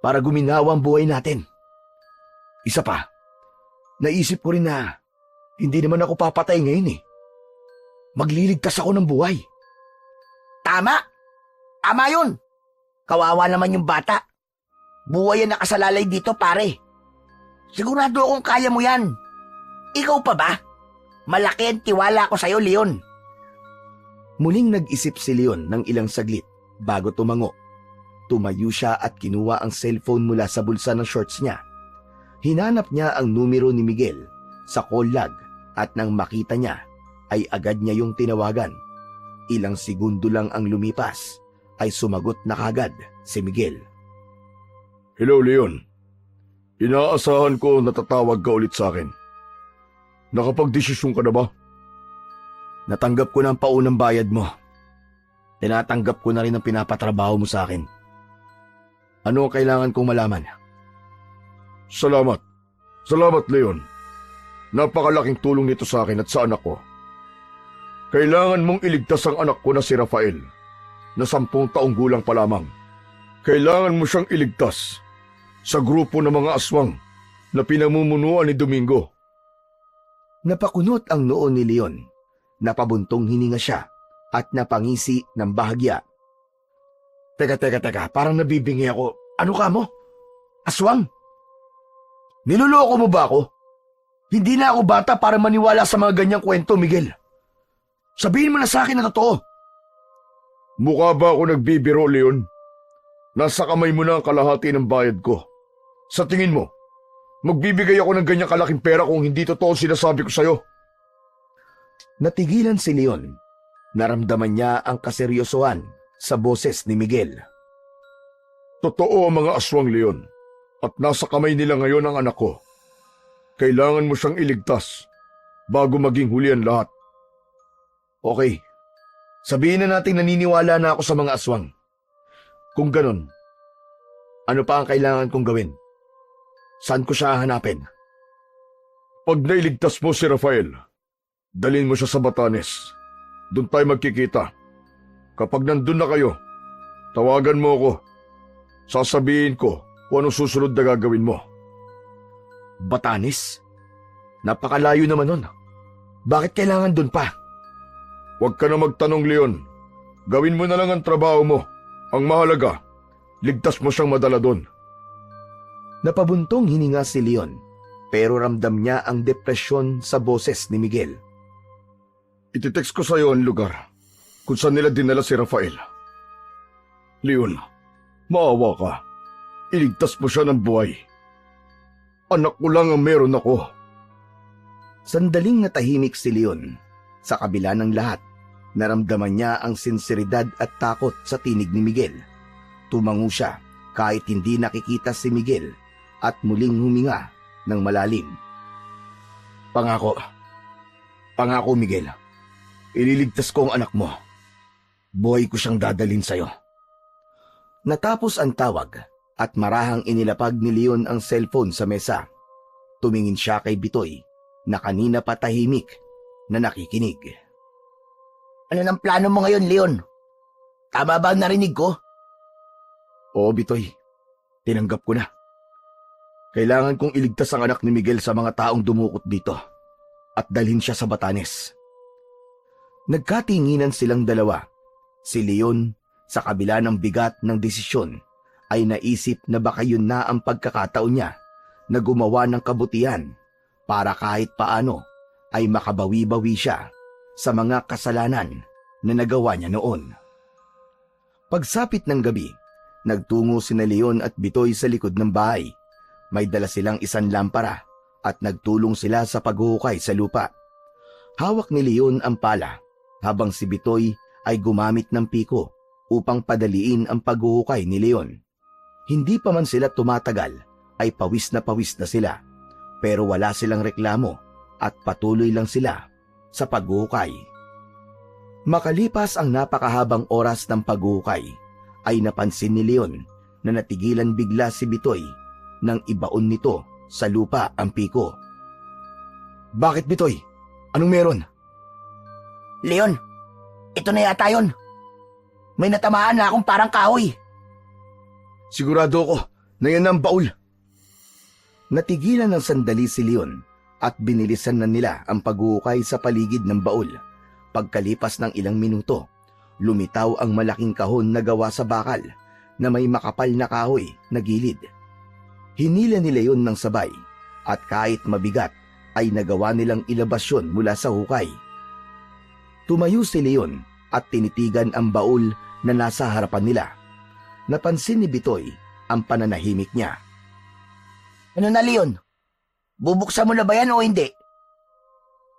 para guminawa ang buhay natin. Isa pa, naisip ko rin na hindi naman ako papatay ngayon eh. Magliligtas ako ng buhay. Tama! Tama yun! Kawawa naman yung bata. Buhay ang nakasalalay dito, pare. Sigurado akong kaya mo yan. Ikaw pa ba? Malaki ang tiwala ko sa'yo, Leon. Muling nag-isip si Leon ng ilang saglit bago tumango. Tumayo siya at kinuha ang cellphone mula sa bulsa ng shorts niya. Hinanap niya ang numero ni Miguel sa call log at nang makita niya ay agad niya yung tinawagan. Ilang segundo lang ang lumipas ay sumagot na kagad si Miguel. Hello, Leon. Inaasahan ko na tatawag ka ulit sa akin. Nakapagdesisyon ka na ba? Natanggap ko na ang paunang bayad mo. Tinatanggap ko na rin ang pinapatrabaho mo sa akin. Ano ang kailangan kong malaman? Salamat. Salamat, Leon. Napakalaking tulong nito sa akin at sa anak ko. Kailangan mong iligtas ang anak ko na si Rafael, na 10 taong gulang pa lamang. Kailangan mo siyang iligtas sa grupo ng mga aswang na pinamumunuan ni Domingo. Napakunot ang noo ni Leon. Napabuntong hininga siya at napangisi ng bahagya. Teka, parang nabibingi ako. Ano ka mo? Aswang? Niloloko mo ba ako? Hindi na ako bata para maniwala sa mga ganyang kwento, Miguel. Sabihin mo na sa akin na totoo. Mukha ba ako nagbibiro, Leon? Nasa kamay mo na ang kalahati ng bayad ko. Sa tingin mo, magbibigay ako ng ganyang kalaking pera kung hindi totoo sinasabi ko sa'yo? Natigilan si Leon. Naramdaman niya ang kaseryosohan sa boses ni Miguel. Totoo ang mga aswang, Leon. At nasa kamay nila ngayon ang anak ko. Kailangan mo siyang iligtas bago maging huli ang lahat. Okay. Sabihin na natin naniniwala na ako sa mga aswang. Kung ganon, ano pa ang kailangan kong gawin? Saan ko siya hanapin? Pag nailigtas mo si Rafael, dalhin mo siya sa Batanes. Doon tayo magkikita. Kapag nandun na kayo, tawagan mo ako. Sasabihin ko kung anong susunod na gagawin mo. Batanes? Napakalayo naman nun. Bakit kailangan doon pa? Huwag ka na magtanong, Leon. Gawin mo na lang ang trabaho mo. Ang mahalaga, ligtas mo siyang madala doon. Napabuntong hininga si Leon, pero ramdam niya ang depresyon sa boses ni Miguel. Ititext ko sa iyo ang lugar kung saan nila dinala si Rafael. Leon, maawa ka. Iligtas mo siya ng buhay. Anak ko lang ang meron ako. Sandaling natahimik si Leon. Sa kabila ng lahat, naramdaman niya ang sinseridad at takot sa tinig ni Miguel. Tumango siya kahit hindi nakikita si Miguel at muling huminga ng malalim. Pangako. Pangako, Miguel. Ililigtas ko ang anak mo. Buhay ko siyang dadalhin sa'yo. Natapos ang tawag at marahang inilapag ni Leon ang cellphone sa mesa. Tumingin siya kay Bitoy na kanina pa tahimik na nakikinig. Ano ng plano mo ngayon, Leon? Tama ba ang narinig ko? Oo, Bitoy. Tinanggap ko na. Kailangan kong iligtas ang anak ni Miguel sa mga taong dumukot dito at dalhin siya sa Batanes. Nagkatinginan silang dalawa. Si Leon, sa kabila ng bigat ng desisyon, ay naisip na baka yun na ang pagkakataon niya na gumawa ng kabutihan para kahit paano ay makabawi-bawi siya sa mga kasalanan na nagawa niya noon. Pagsapit ng gabi, nagtungo sina Leon at Bitoy sa likod ng bahay. May dala silang isang lampara at nagtulong sila sa paghuhukay sa lupa. Hawak ni Leon ang pala habang si Bitoy ay gumamit ng piko upang padaliin ang paghuhukay ni Leon. Hindi pa man sila tumatagal ay pawis na sila, pero wala silang reklamo at patuloy lang sila sa paghuhukay. Makalipas ang napakahabang oras ng paghuhukay, ay napansin ni Leon na natigilan bigla si Bitoy nang ibaon nito sa lupa ang piko. Bakit, Bitoy? Anong meron? Leon, ito na yata yun. May natamaan na akong parang kahoy. Sigurado ko na yan ang baul. Natigilan ng sandali si Leon at binilisan na nila ang paghuhukay sa paligid ng baul. Pagkalipas ng ilang minuto, lumitaw ang malaking kahon na gawa sa bakal na may makapal na kahoy na gilid. Hinila ni Leon ng sabay at kahit mabigat ay nagawa nilang ilabas yun mula sa hukay. Tumayo si Leon at tinitigan ang baul na nasa harapan nila. Napansin ni Bitoy ang pananahimik niya. Ano na, Leon? Bubuksan mo na ba yan o hindi?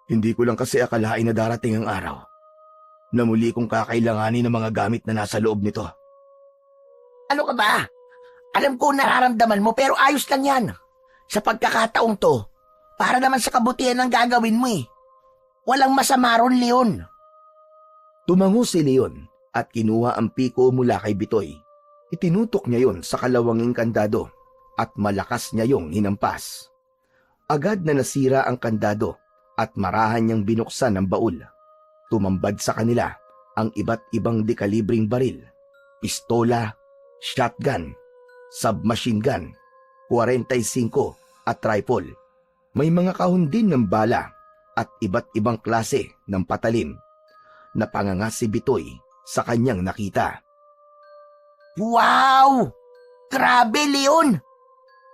Hindi ko lang kasi akalain na darating ang araw na muli kong kakailanganin ng mga gamit na nasa loob nito. Ano ka ba? Alam ko nararamdaman mo pero ayos lang yan. Sa pagkakataong to, para naman sa kabutihan ng gagawin mo eh. Walang masama ron, Leon. Tumango si Leon at kinuha ang piko mula kay Bitoy. Itinutok niya yon sa kalawanging kandado at malakas niya yung hinampas. Agad na nasira ang kandado at marahan niyang binuksan ang baul. Tumambad sa kanila ang iba't ibang dekalibring baril, pistola, shotgun, submachine gun, 45 at rifle. May mga kahon din ng bala at iba't ibang klase ng patalim. Napanganga si Bitoy sa kanyang nakita. Wow! Grabe, Leon!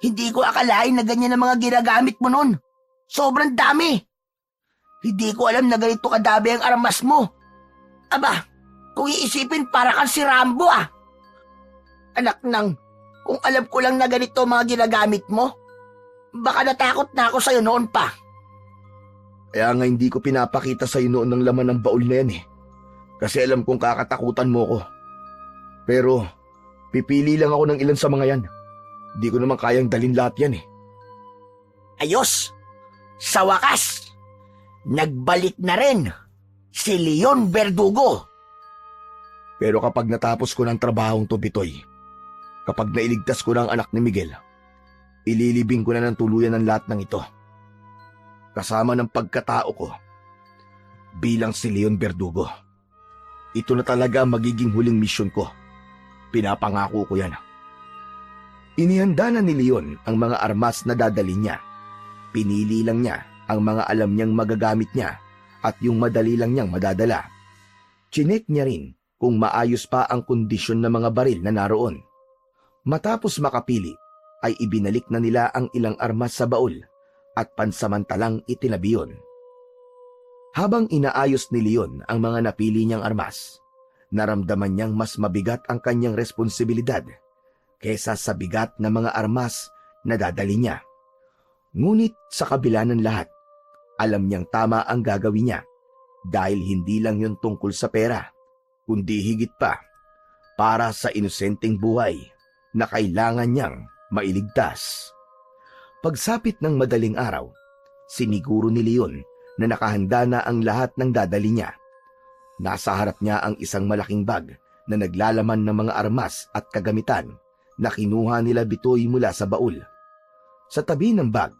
Hindi ko akalain na ganyan ang mga ginagamit mo nun. Sobrang dami. Hindi ko alam na ganito kadami ang armas mo. Aba, kung iisipin para kang si Rambo ah. Anak nang, kung alam ko lang na ganito ang mga ginagamit mo, baka natakot na ako sa'yo noon pa. Kaya nga hindi ko pinapakita sa noon ng laman ng baul na yan eh. Kasi alam kong kakatakutan mo ko. Pero pipili lang ako ng ilan sa mga yan. Di ko naman kayang dalhin lahat yan eh. Ayos! Sa wakas, nagbalik na rin si Leon Verdugo. Pero kapag natapos ko ng trabahong to, Bitoy, kapag nailigtas ko ng anak ni Miguel, ililibing ko na ng tuluyan ng lahat ng ito. Kasama ng pagkatao ko bilang si Leon Verdugo. Ito na talaga ang magiging huling misyon ko. Pinapangako ko yan. Inihanda na ni Leon ang mga armas na dadali niya. Pinili lang niya ang mga alam niyang magagamit niya at yung madali lang niyang madadala. Chinek niya rin kung maayos pa ang kondisyon ng mga baril na naroon. Matapos makapili, ay ibinalik na nila ang ilang armas sa baul at pansamantalang itinabi yun. Habang inaayos ni Leon ang mga napili niyang armas, naramdaman niyang mas mabigat ang kanyang responsibilidad kesa sa bigat na mga armas na dadali niya. Ngunit sa kabila ng lahat, alam niyang tama ang gagawin niya dahil hindi lang yun tungkol sa pera, kundi higit pa para sa inosenteng buhay na kailangan niyang mailigtas. Pagsapit ng madaling araw, siniguro ni Leon na nakahanda na ang lahat ng dadali niya. Nasa harap niya ang isang malaking bag na naglalaman ng mga armas at kagamitan na kinuha nila Bitoy mula sa baul. Sa tabi ng bag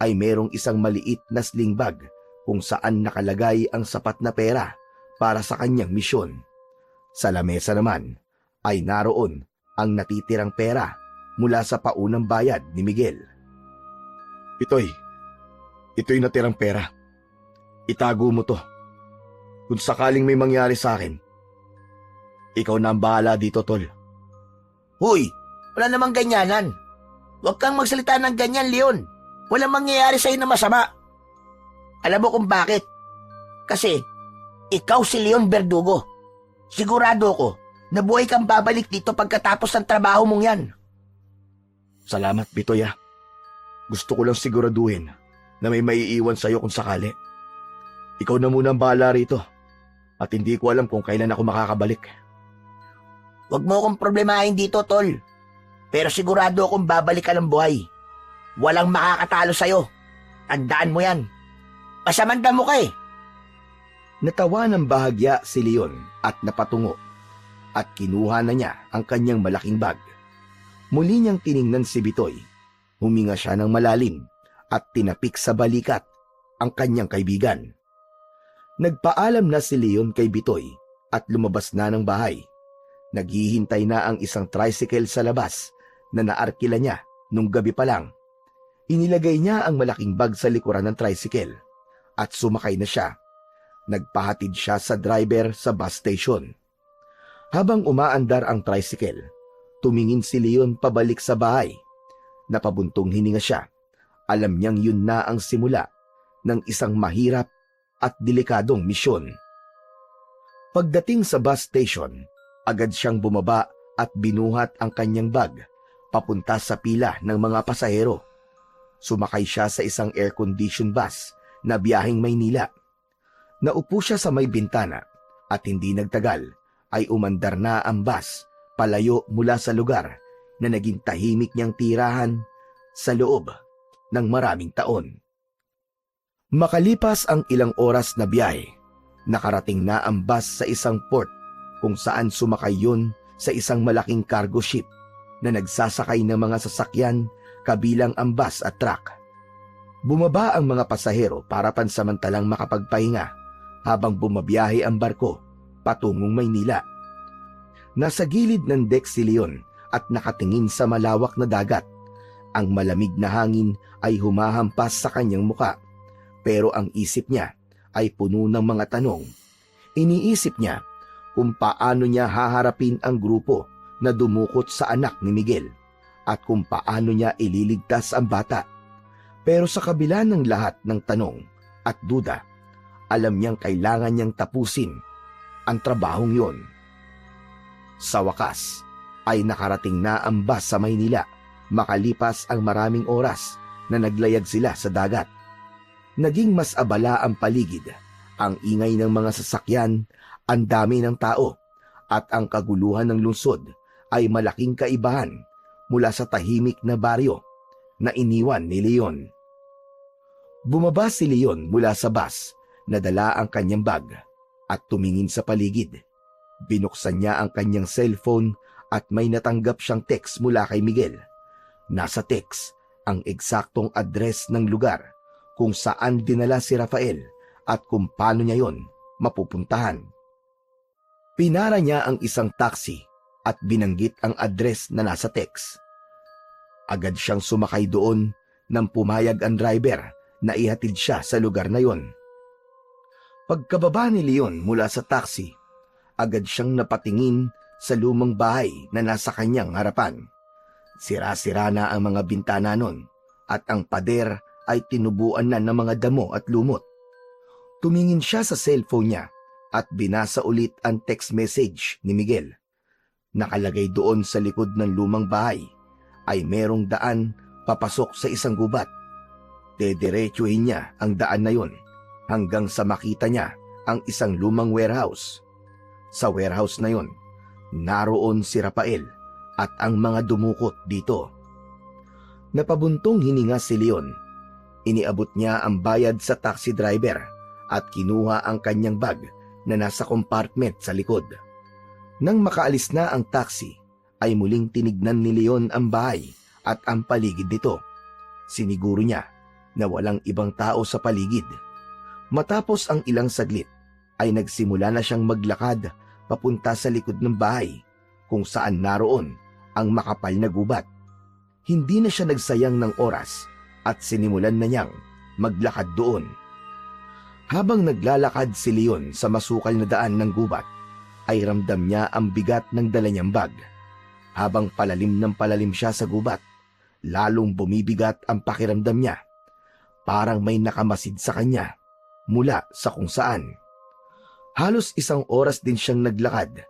ay merong isang maliit na sling bag kung saan nakalagay ang sapat na pera para sa kanyang misyon. Sa lamesa naman ay naroon ang natitirang pera mula sa paunang bayad ni Miguel. Ito'y natirang pera. Itago mo to. Kung sakaling may mangyari sa akin, ikaw na ang bahala dito, tol. Huy, wala namang ganyanan. Huwag kang magsalita ng ganyan, Leon. Walang mangyayari sa'yo na masama. Alam mo kung bakit? Kasi, ikaw si Leon Verdugo. Sigurado ko na buhay kang babalik dito pagkatapos ng trabaho mong yan. Salamat, Bitoy. Gusto ko lang siguraduhin na may maiiwan sa'yo kung sakali. Ikaw na muna ang bahala rito at hindi ko alam kung kailan ako makakabalik. Huwag mo akong problemahin dito, tol. Pero sigurado akong babalik ka ng buhay. Walang makakatalo sa'yo. Tandaan mo yan. Pasamanda mo ka eh. Natawa ng bahagya si Leon at napatungo at kinuha na niya ang kanyang malaking bag. Muli niyang tiningnan si Bitoy. Huminga siya ng malalim at tinapik sa balikat ang kanyang kaibigan. Nagpaalam na si Leon kay Bitoy at lumabas na ng bahay. Naghihintay na ang isang tricycle sa labas na naarkila niya nung gabi pa lang. Inilagay niya ang malaking bag sa likuran ng tricycle at sumakay na siya. Nagpahatid siya sa driver sa bus station. Habang umaandar ang tricycle, tumingin si Leon pabalik sa bahay. Napabuntong hininga siya. Alam niyang yun na ang simula ng isang mahirap at delikadong misyon. Pagdating sa bus station, agad siyang bumaba at binuhat ang kanyang bag papunta sa pila ng mga pasahero. Sumakay siya sa isang air-conditioned bus na biyaheng Maynila. Naupo siya sa may bintana at hindi nagtagal ay umandar na ang bus palayo mula sa lugar na naging tahimik niyang tirahan sa loob ng maraming taon. Makalipas ang ilang oras na biyahe, nakarating na ang bus sa isang port kung saan sumakay yun sa isang malaking cargo ship na nagsasakay ng mga sasakyan kabilang ang bus at truck. Bumaba ang mga pasahero para pansamantalang makapagpahinga habang bumabiyahe ang barko patungong Maynila. Nasa gilid ng deck si Leon at nakatingin sa malawak na dagat. Ang malamig na hangin ay humahampas sa kanyang muka, pero ang isip niya ay puno ng mga tanong. Iniisip niya kung paano niya haharapin ang grupo na dumukot sa anak ni Miguel at kung paano niya ililigtas ang bata. Pero sa kabila ng lahat ng tanong at duda, alam niyang kailangan niyang tapusin ang trabahong yon. Sa wakas ay nakarating na ang bus sa Maynila makalipas ang maraming oras na naglayag sila sa dagat. Naging mas abala ang paligid, ang ingay ng mga sasakyan, ang dami ng tao, at ang kaguluhan ng lungsod ay malaking kaibahan mula sa tahimik na baryo na iniwan ni Leon. Bumaba si Leon mula sa bus, nadala ang kanyang bag at tumingin sa paligid. Binuksan niya ang kanyang cellphone at may natanggap siyang text mula kay Miguel. Nasa text ang eksaktong address ng lugar kung saan dinala si Rafael at kung paano niya yon mapupuntahan. Pinara niya ang isang taxi at binanggit ang address na nasa text. Agad siyang sumakay doon nang pumayag ang driver na ihatid siya sa lugar na yon. Pagkababa ni Leon mula sa taxi, agad siyang napatingin sa lumang bahay na nasa kanyang harapan. Sira-sira na ang mga bintana nun at ang pader ay tinubuan na ng mga damo at lumot. Tumingin siya sa cellphone niya at binasa ulit ang text message ni Miguel. Nakalagay doon sa likod ng lumang bahay ay merong daan papasok sa isang gubat. Dediretsuhin niya ang daan na yon hanggang sa makita niya ang isang lumang warehouse. Sa warehouse na yon, naroon si Rafael at ang mga dumukot dito. Napabuntong hininga si Leon. Iniabot niya ang bayad sa taxi driver at kinuha ang kanyang bag na nasa compartment sa likod. Nang makaalis na ang taxi, ay muling tinignan ni Leon ang bahay at ang paligid nito. Siniguro niya na walang ibang tao sa paligid. Matapos ang ilang saglit, ay nagsimula na siyang maglakad papunta sa likod ng bahay kung saan naroon ang makapal na gubat. Hindi na siya nagsayang ng oras at sinimulan na niyang maglakad doon. Habang naglalakad si Leon sa masukal na daan ng gubat, ay ramdam niya ang bigat ng dala niyang bag. Habang palalim ng palalim siya sa gubat, lalong bumibigat ang pakiramdam niya. Parang may nakamasid sa kanya mula sa kung saan. Halos 1 oras din siyang naglakad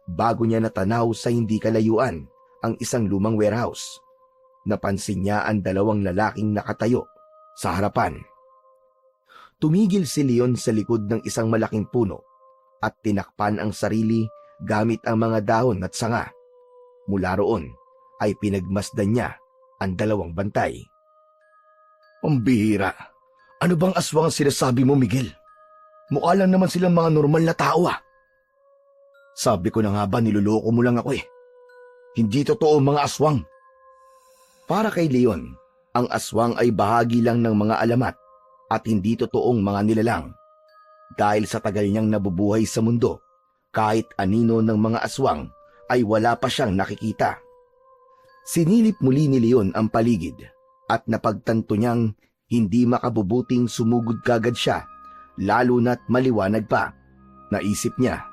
bago niya natanaw sa hindi kalayuan ang isang lumang warehouse. Napansin niya ang 2 lalaking nakatayo sa harapan. Tumigil si Leon sa likod ng isang malaking puno at tinakpan ang sarili gamit ang mga dahon at sanga. Mula roon ay pinagmasdan niya ang 2 bantay. Ang bihira. Ano bang aswang ang sinasabi mo, Miguel? Mukha lang naman silang mga normal na tao ah. Sabi ko na nga ba niloloko mo lang ako eh. Hindi totoo mga aswang. Para kay Leon, ang aswang ay bahagi lang ng mga alamat at hindi totoong mga nilalang. Dahil sa tagal niyang nabubuhay sa mundo, kahit anino ng mga aswang ay wala pa siyang nakikita. Sinilip muli ni Leon ang paligid at napagtanto niyang hindi makabubuting sumugod kagad siya, lalo na't maliwanag pa. Naisip niya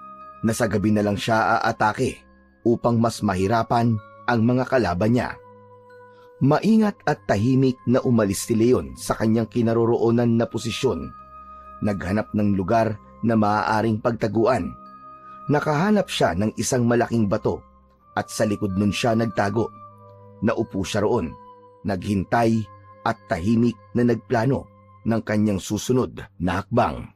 na sa gabi na lang siya aatake upang mas mahirapan ang mga kalaban niya. Maingat at tahimik na umalis si Leon sa kanyang kinaroroonan na posisyon. Naghanap ng lugar na maaaring pagtaguan. Nakahanap siya ng isang malaking bato at sa likod nun siya nagtago. Naupo siya roon, naghintay at tahimik na nagplano ng kanyang susunod na hakbang.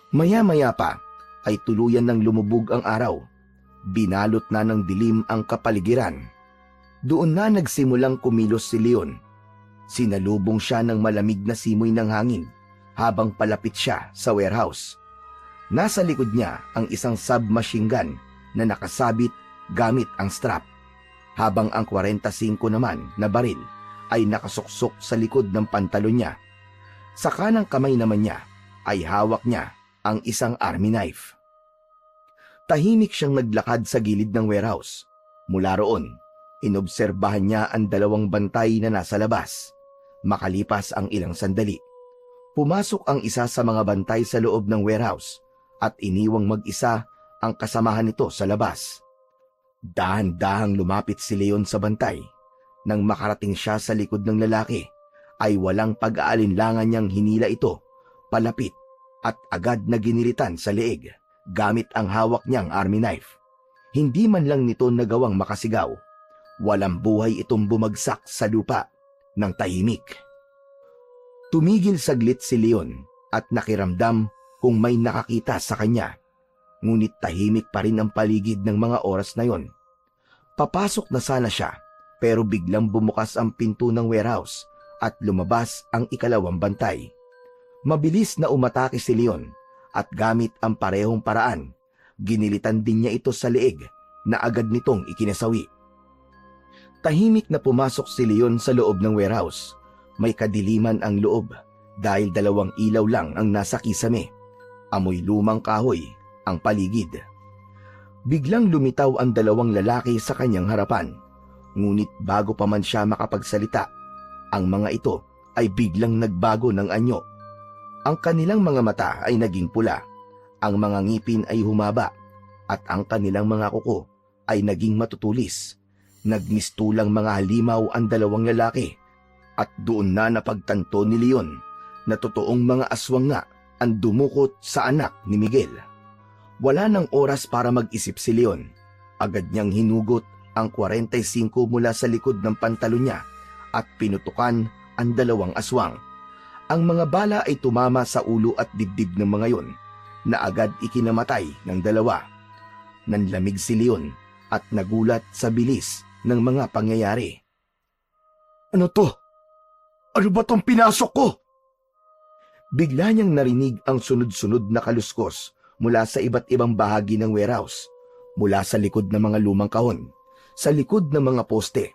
Maya-maya pa ay tuluyan ng lumubog ang araw. Binalot na ng dilim ang kapaligiran. Doon na nagsimulang kumilos si Leon. Sinalubong siya ng malamig na simoy ng hangin habang palapit siya sa warehouse. Nasa likod niya ang isang submachine gun na nakasabit gamit ang strap, habang ang 45 naman na baril ay nakasuksok sa likod ng pantalon niya. Sa kanang kamay naman niya ay hawak niya ang isang army knife. Tahimik siyang naglakad sa gilid ng warehouse. Mula roon, inobserbahan niya ang 2 bantay na nasa labas. Makalipas ang ilang sandali, pumasok ang isa sa mga bantay sa loob ng warehouse at iniwang mag-isa ang kasamahan nito sa labas. Dahan-dahang lumapit si Leon sa bantay. Nang makarating siya sa likod ng lalaki, ay walang pag-aalinlangan niyang hinila ito palapit at agad na giniritan sa leeg gamit ang hawak niyang army knife. Hindi man lang nito nagawang makasigaw. Walang buhay itong bumagsak sa lupa ng tahimik. Tumigil saglit si Leon at nakiramdam kung may nakakita sa kanya. Ngunit tahimik pa rin ang paligid ng mga oras na yon. Papasok na sana siya, pero biglang bumukas ang pinto ng warehouse at lumabas ang 2 bantay. Mabilis na umatake si Leon at gamit ang parehong paraan, ginilitan din niya ito sa leeg na agad nitong ikinasawi. Tahimik na pumasok si Leon sa loob ng warehouse. May kadiliman ang loob dahil 2 ilaw lang ang nasa kisame. Amoy lumang kahoy ang paligid. Biglang lumitaw ang 2 lalaki sa kanyang harapan. Ngunit bago pa man siya makapagsalita, ang mga ito ay biglang nagbago ng anyo. Ang kanilang mga mata ay naging pula, ang mga ngipin ay humaba, at ang kanilang mga kuko ay naging matutulis. Nagmistulang mga halimaw ang 2 lalaki, at doon na napagtanto ni Leon na totoong mga aswang nga ang dumukot sa anak ni Miguel. Wala nang oras para mag-isip si Leon. Agad niyang hinugot ang 45 mula sa likod ng pantalon niya at pinutukan ang 2 aswang. Ang mga bala ay tumama sa ulo at dibdib ng mga yon na agad ikinamatay ng 2. Nanlamig si Leon at nagulat sa bilis ng mga pangyayari. Ano to? Ano ba tong pinasok ko? Bigla niyang narinig ang sunod-sunod na kaluskos mula sa iba't ibang bahagi ng warehouse, mula sa likod ng mga lumang kahon, sa likod ng mga poste,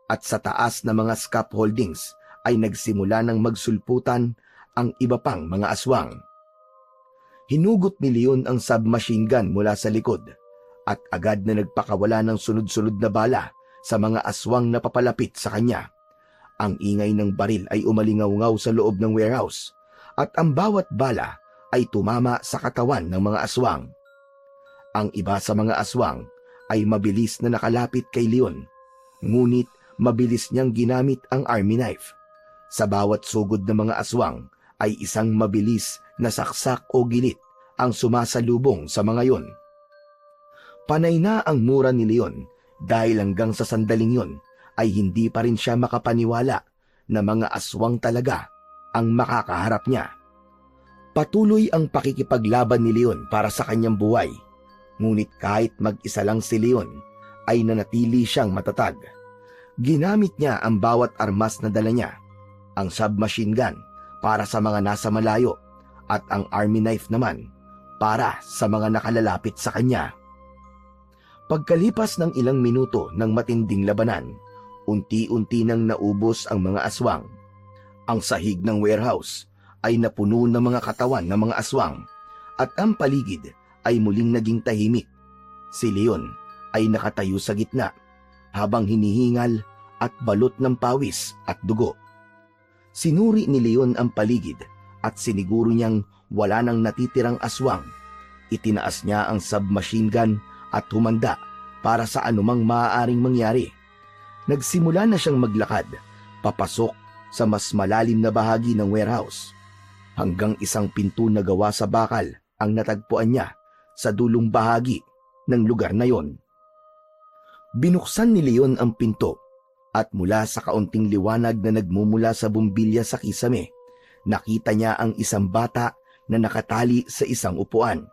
at sa taas ng mga scaffoldings ay nagsimula ng magsulputan ang iba pang mga aswang. Hinugot ni Leon ang submachine gun mula sa likod. at agad na nagpakawala ng sunod-sunod na bala sa mga aswang na papalapit sa kanya. Ang ingay ng baril ay umalingaw-ngaw sa loob ng warehouse at ang bawat bala ay tumama sa katawan ng mga aswang. Ang iba sa mga aswang ay mabilis na nakalapit kay Leon, ngunit mabilis niyang ginamit ang army knife. Sa bawat sugod ng mga aswang ay isang mabilis na saksak o gilit ang sumasalubong sa mga yon. Panay na ang mura ni Leon dahil hanggang sa sandaling yon ay hindi pa rin siya makapaniwala na mga aswang talaga ang makakaharap niya. Patuloy ang pakikipaglaban ni Leon para sa kanyang buhay, ngunit kahit mag-isa lang si Leon ay nanatili siyang matatag. Ginamit niya ang bawat armas na dala niya, ang submachine gun para sa mga nasa malayo at ang army knife naman para sa mga nakalalapit sa kanya. Pagkalipas ng ilang minuto ng matinding labanan, unti-unti nang naubos ang mga aswang. Ang sahig ng warehouse ay napuno ng mga katawan ng mga aswang at ang paligid ay muling naging tahimik. Si Leon ay nakatayo sa gitna habang hinihingal at balot ng pawis at dugo. Sinuri ni Leon ang paligid at siniguro niyang wala nang natitirang aswang. Itinaas niya ang submachine gun at humanda para sa anumang maaaring mangyari. Nagsimula na siyang maglakad papasok sa mas malalim na bahagi ng warehouse, hanggang isang pinto na gawa sa bakal ang natagpuan niya sa dulong bahagi ng lugar na yon. Binuksan ni Leon ang pinto at mula sa kaunting liwanag na nagmumula sa bumbilya sa kisame, nakita niya ang isang bata na nakatali sa isang upuan.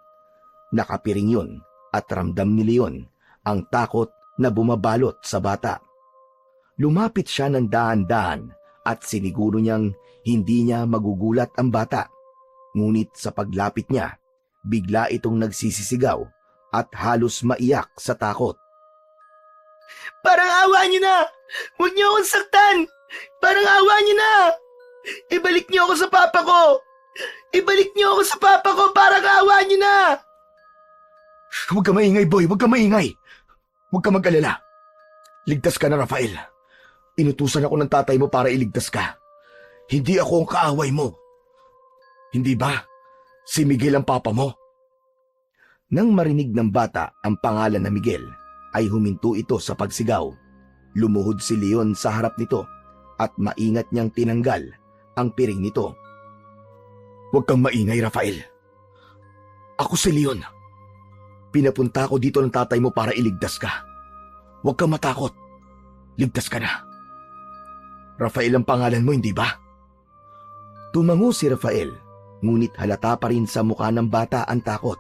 Nakapiring yun at ramdam ni Leon ang takot na bumabalot sa bata. Lumapit siya ng dahan-dahan at siniguro niyang hindi niya magugulat ang bata. Ngunit sa paglapit niya, bigla itong nagsisisigaw at halos maiyak sa takot. "Parang awa niyo na! Huwag niyo akong saktan! Parang awa niyo na! Ibalik niyo ako sa papa ko! Ibalik niyo ako sa papa ko! Parang awa niyo na!" "Huwag ka maingay, boy! Huwag ka maingay! Huwag ka mag-alala! Ligtas ka na, Rafael! Inutusan ako ng tatay mo para iligtas ka. Hindi ako ang kaaway mo. Hindi ba? Si Miguel ang papa mo." Nang marinig ng bata ang pangalan na Miguel, ay huminto ito sa pagsigaw. Lumuhod si Leon sa harap nito at maingat niyang tinanggal ang piring nito. "Huwag kang maingay, Rafael. Ako si Leon. Pinapunta ko dito ng tatay mo para iligtas ka. Huwag kang matakot. Ligtas ka na. Rafael ang pangalan mo, hindi ba?" Tumango si Rafael, ngunit halata pa rin sa mukha ng bata ang takot.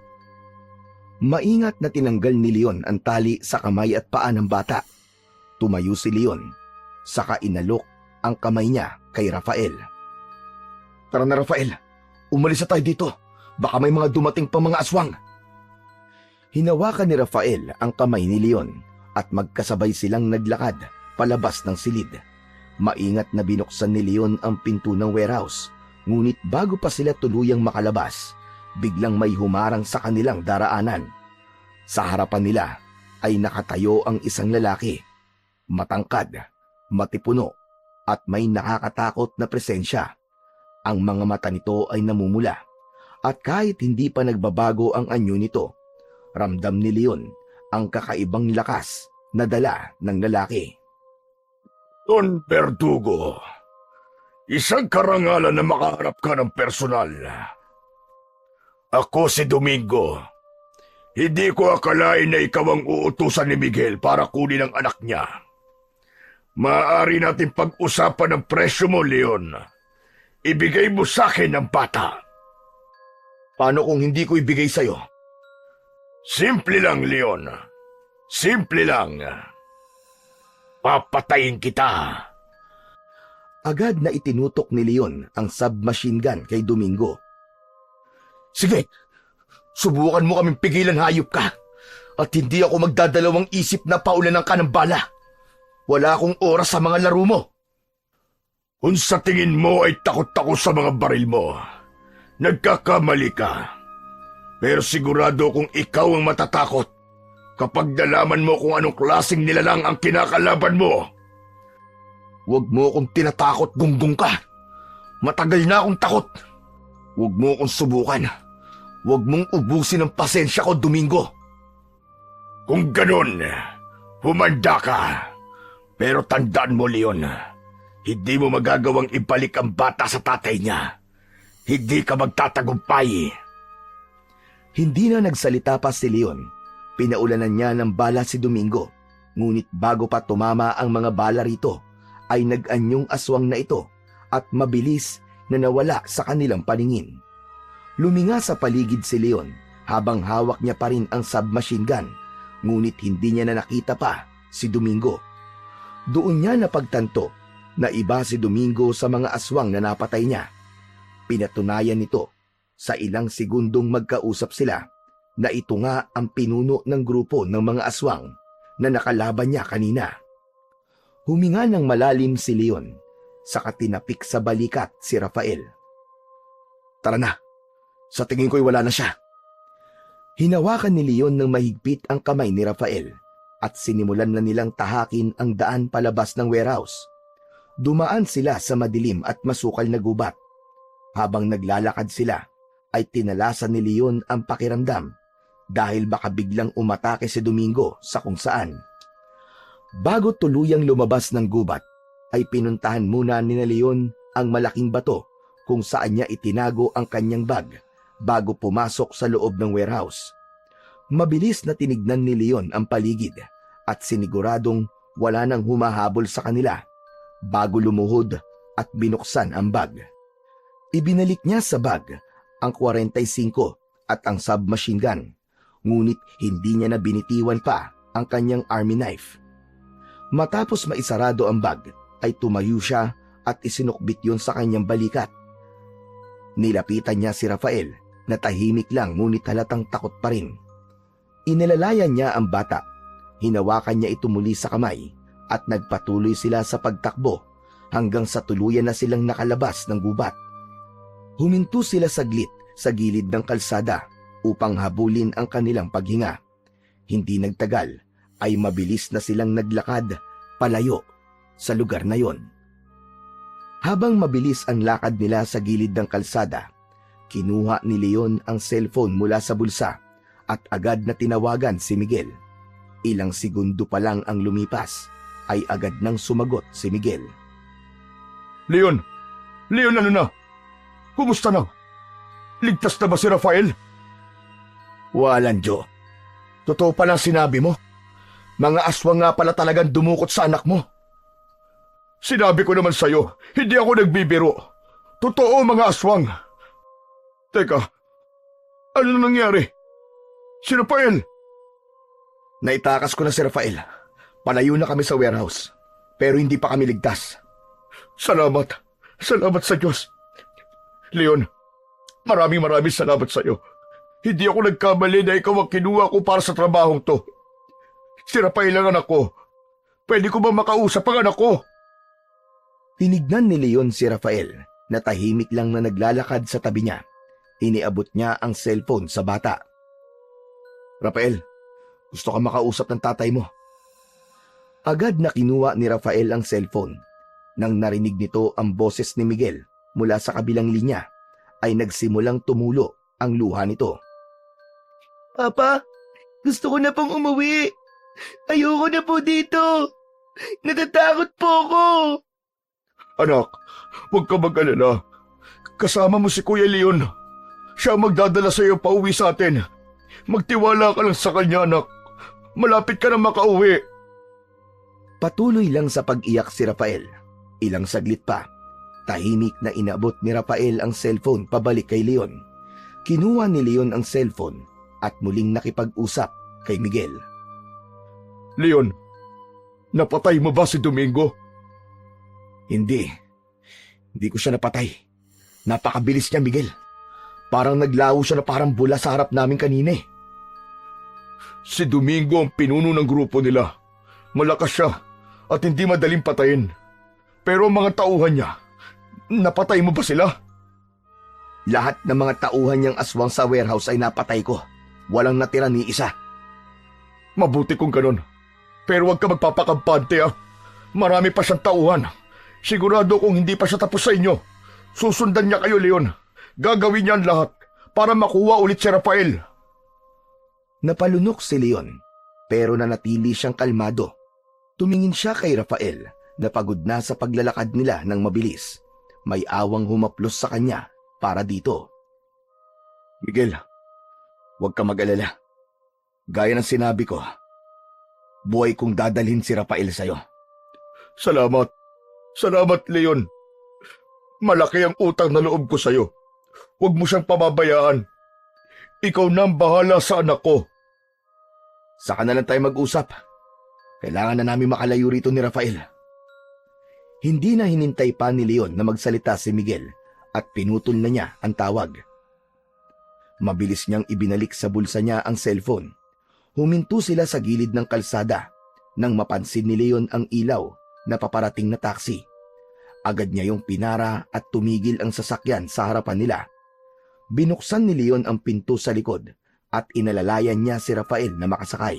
Maingat na tinanggal ni Leon ang tali sa kamay at paa ng bata. Tumayo si Leon, saka inalok ang kamay niya kay Rafael. "Tara na, Rafael. Umalis na tayo dito. Baka may mga dumating pang mga aswang." Hinawakan ni Rafael ang kamay ni Leon at magkasabay silang naglakad palabas ng silid. Maingat na binuksan ni Leon ang pinto ng warehouse, ngunit bago pa sila tuluyang makalabas, biglang may humarang sa kanilang daraanan. Sa harapan nila ay nakatayo ang isang lalaki. Matangkad, matipuno, at may nakakatakot na presensya. Ang mga mata nito ay namumula, at kahit hindi pa nagbabago ang anyo nito, ramdam ni Leon ang kakaibang lakas na dala ng lalaki. Don Verdugo, isang karangalan na makaharap ka ng personal. Ako si Domingo. Hindi ko akalain na ikaw ang uutusan ni Miguel para kunin ang anak niya. Maaari natin pag-usapan ang presyo mo, Leon. Ibigay mo sa akin ang bata. "Paano kung hindi ko ibigay sa'yo?" Simple lang, Leon. Simple lang. Papatayin kita. Agad na itinutok ni Leon ang submachine gun kay Domingo. "Sige, subukan mo kaming pigilan, hayop ka. At hindi ako magdadalawang isip na paulanan ka ng bala. Wala akong oras sa mga laro mo." Kung sa tingin mo ay takot ako sa mga baril mo, nagkakamali ka. Pero sigurado kung ikaw ang matatakot, kapag nalaman mo kung anong klaseng nilalang ang kinakalaban mo. Huwag mo akong tinatakot, gunggong ka. Matagal na akong takot. Huwag mo akong subukan. Huwag mong ubusin ang pasensya ko, Domingo. Kung ganun, humanda ka. Pero tandaan mo, Leon, hindi mo magagawang ibalik ang bata sa tatay niya. Hindi ka magtatagumpay. Hindi na nagsalita pa si Leon. Pinaulanan niya ng bala si Domingo. Ngunit bago pa tumama ang mga bala rito, ay nag-anyong aswang na ito at mabilis na nawala sa kanilang paningin. Luminga sa paligid si Leon habang hawak niya pa rin ang submachine gun, ngunit hindi niya na nakita pa si Domingo. Doon niya napagtanto na iba si Domingo sa mga aswang na napatay niya. Pinatunayan nito sa ilang segundong magkausap sila na ito nga ang pinuno ng grupo ng mga aswang na nakalaban niya kanina. Huminga ng malalim si Leon, saka tinapik sa balikat si Rafael. Tara na, sa tingin ko'y wala na siya. Hinawakan ni Leon ng mahigpit ang kamay ni Rafael at sinimulan na nilang tahakin ang daan palabas ng warehouse. Dumaan sila sa madilim at masukal na gubat. Habang naglalakad sila, ay tinalasan ni Leon ang pakiramdam dahil baka biglang umatake si Domingo sa kung saan. Bago tuluyang lumabas ng gubat, ay pinuntahan muna ni Leon ang malaking bato kung saan niya itinago ang kanyang bag bago pumasok sa loob ng warehouse. Mabilis na tinignan ni Leon ang paligid at siniguradong wala nang humahabol sa kanila bago lumuhod at binuksan ang bag. Ibinalik niya sa bag ang 45 at ang submachine gun, ngunit hindi niya na binitiwan pa ang kanyang army knife. Matapos maisarado ang bag, ay tumayo siya at isinukbit yun sa kanyang balikat. Nilapitan niya si Rafael na tahimik lang ngunit halatang takot pa rin. Inilalayan niya ang bata, hinawakan niya ito muli sa kamay at nagpatuloy sila sa pagtakbo hanggang sa tuluyan na silang nakalabas ng gubat. Huminto sila saglit sa gilid ng kalsada upang habulin ang kanilang paghinga. Hindi nagtagal ay mabilis na silang naglakad palayo sa lugar na yon. Habang mabilis ang lakad nila sa gilid ng kalsada, kinuha ni Leon ang cellphone mula sa bulsa at agad na tinawagan si Miguel. Ilang segundo pa lang ang lumipas ay agad nang sumagot si Miguel. Leon! Leon, ano na? Kumusta na? Ligtas na ba si Rafael? Walang Diyo. Totoo palang sinabi mo. Mga aswang nga pala talagang dumukot sa anak mo. Sinabi ko naman sa'yo, hindi ako nagbibiro. Totoo, mga aswang. Teka, ano na nangyari? Si Rafael? Naitakas ko na si Rafael. Palayo na kami sa warehouse. Pero hindi pa kami ligtas. Salamat. Salamat sa Diyos. Leon, maraming salamat sa'yo. Hindi ako nagkamali na ikaw ang kinuha ko para sa trabahong to. Si Rafael ang anak ko. Pwede ko ba makausap ang anak ko? Tinignan ni Leon si Rafael na tahimik lang na naglalakad sa tabi niya. Iniabot niya ang cellphone sa bata. Rafael, gusto ka makausap ng tatay mo. Agad na kinuha ni Rafael ang cellphone. Nang narinig nito ang boses ni Miguel mula sa kabilang linya, ay nagsimulang tumulo ang luha nito. Papa, gusto ko na pong umuwi. Ayoko na po dito. Natatakot po ako. Anak, huwag ka mag-alala. Kasama mo si Kuya Leon. Siya ang magdadala sa iyo pauwi sa atin. Magtiwala ka lang sa kanya, anak. Malapit ka na makauwi. Patuloy lang sa pag-iyak si Rafael. Ilang saglit pa, tahimik na inabot ni Rafael ang cellphone pabalik kay Leon. Kinuha ni Leon ang cellphone at muling nakipag-usap kay Miguel. Leon, napatay mo ba si Domingo? Hindi ko siya napatay. Napakabilis niya, Miguel. Parang naglaho siya na parang bula sa harap namin kanina eh. Si Domingo ang pinuno ng grupo nila. Malakas siya at hindi madaling patayin. Pero ang mga tauhan niya, napatay mo ba sila? Lahat ng mga tauhan niyang aswang sa warehouse ay napatay ko. Walang natira ni isa. Mabuti kung ganun. Pero huwag ka magpapakampante ah. Marami pa siyang tauhan. Sigurado kung hindi pa siya tapos sa inyo. Susundan niya kayo, Leon. Gagawin niya ang lahat para makuha ulit si Rafael. Napalunok si Leon, pero nanatili siyang kalmado. Tumingin siya kay Rafael na pagod na sa paglalakad nila ng mabilis. May awang humaplos sa kanya para dito. Miguel, huwag ka mag-alala. Gaya ng sinabi ko, buhay kong dadalhin si Rafael sa'yo. Salamat. Salamat, Leon. Malaki ang utang na loob ko sa'yo. Huwag mo siyang pababayaan. Ikaw na ang bahala sa anak ko. Saka na lang tayo mag-usap. Kailangan na namin makalayo rito ni Rafael. Hindi na hinintay pa ni Leon na magsalita si Miguel at pinutol na niya ang tawag. Mabilis niyang ibinalik sa bulsa niya ang cellphone. Huminto sila sa gilid ng kalsada nang mapansin ni Leon ang ilaw na paparating na taxi. Agad niya yung pinara at tumigil ang sasakyan sa harapan nila. Binuksan ni Leon ang pinto sa likod at inalalayan niya si Rafael na makasakay.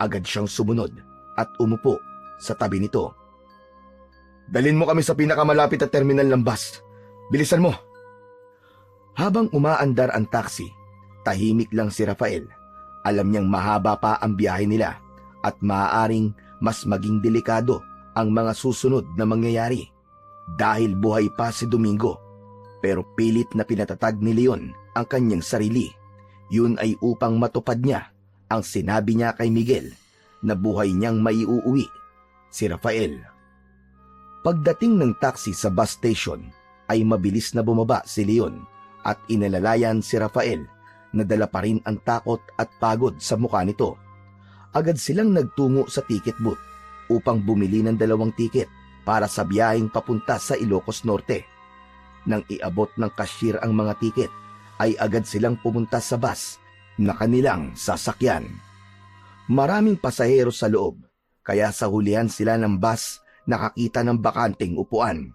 Agad siyang sumunod at umupo sa tabi nito. Dalhin mo kami sa pinakamalapit na terminal ng bus. Bilisan mo. Habang umaandar ang taxi, tahimik lang si Rafael. Alam niyang mahaba pa ang biyahe nila at maaaring mas maging delikado ang mga susunod na mangyayari dahil buhay pa si Domingo. Pero pilit na pinatatag ni Leon ang kanyang sarili. Yun ay upang matupad niya ang sinabi niya kay Miguel na buhay niyang maiuuwi si Rafael. Pagdating ng taxi sa bus station ay mabilis na bumaba si Leon at inalalayan si Rafael na dala pa rin ang takot at pagod sa mukha nito. Agad silang nagtungo sa ticket booth upang bumili ng 2 tiket para sa biyaheng papunta sa Ilocos Norte. Nang iabot ng cashier ang mga tiket, ay agad silang pumunta sa bus na kanilang sasakyan. Maraming pasahero sa loob, kaya sa hulihan sila ng bus nakakita ng bakanteng upuan.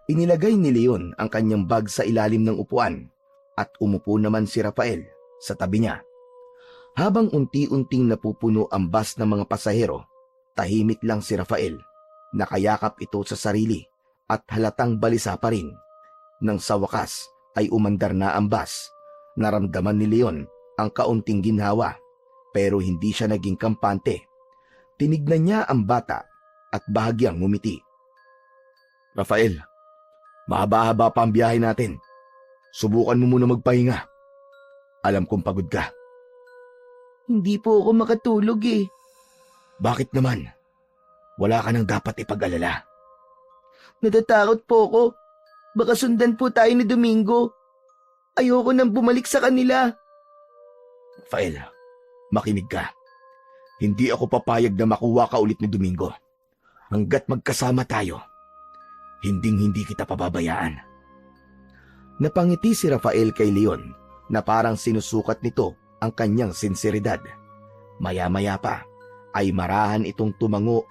Inilagay ni Leon ang kanyang bag sa ilalim ng upuan at umupo naman si Rafael sa tabi niya. Habang unti-unting napupuno ang bus ng mga pasahero, tahimik lang si Rafael. Nakayakap ito sa sarili at halatang balisa pa rin. Nang sa wakas ay umandar na ang bus, naramdaman ni Leon ang kaunting ginhawa pero hindi siya naging kampante. Tinignan niya ang bata at bahagyang ngumiti. Rafael, mahaba-haba pa ang biyahe natin. Subukan mo muna magpahinga. Alam kong pagod ka. Hindi po ako makatulog eh. Bakit naman? Wala ka nang dapat ipag-alala. Natatakot po ako. Baka sundan po tayo ni Domingo. Ayoko nang bumalik sa kanila. Rafael, makinig ka. Hindi ako papayag na makuha ka ulit ni Domingo. Hanggat magkasama tayo, hinding-hindi kita pababayaan. Napangiti si Rafael kay Leon na parang sinusukat nito ang kanyang sinseridad. Maya-maya pa ay marahan itong tumango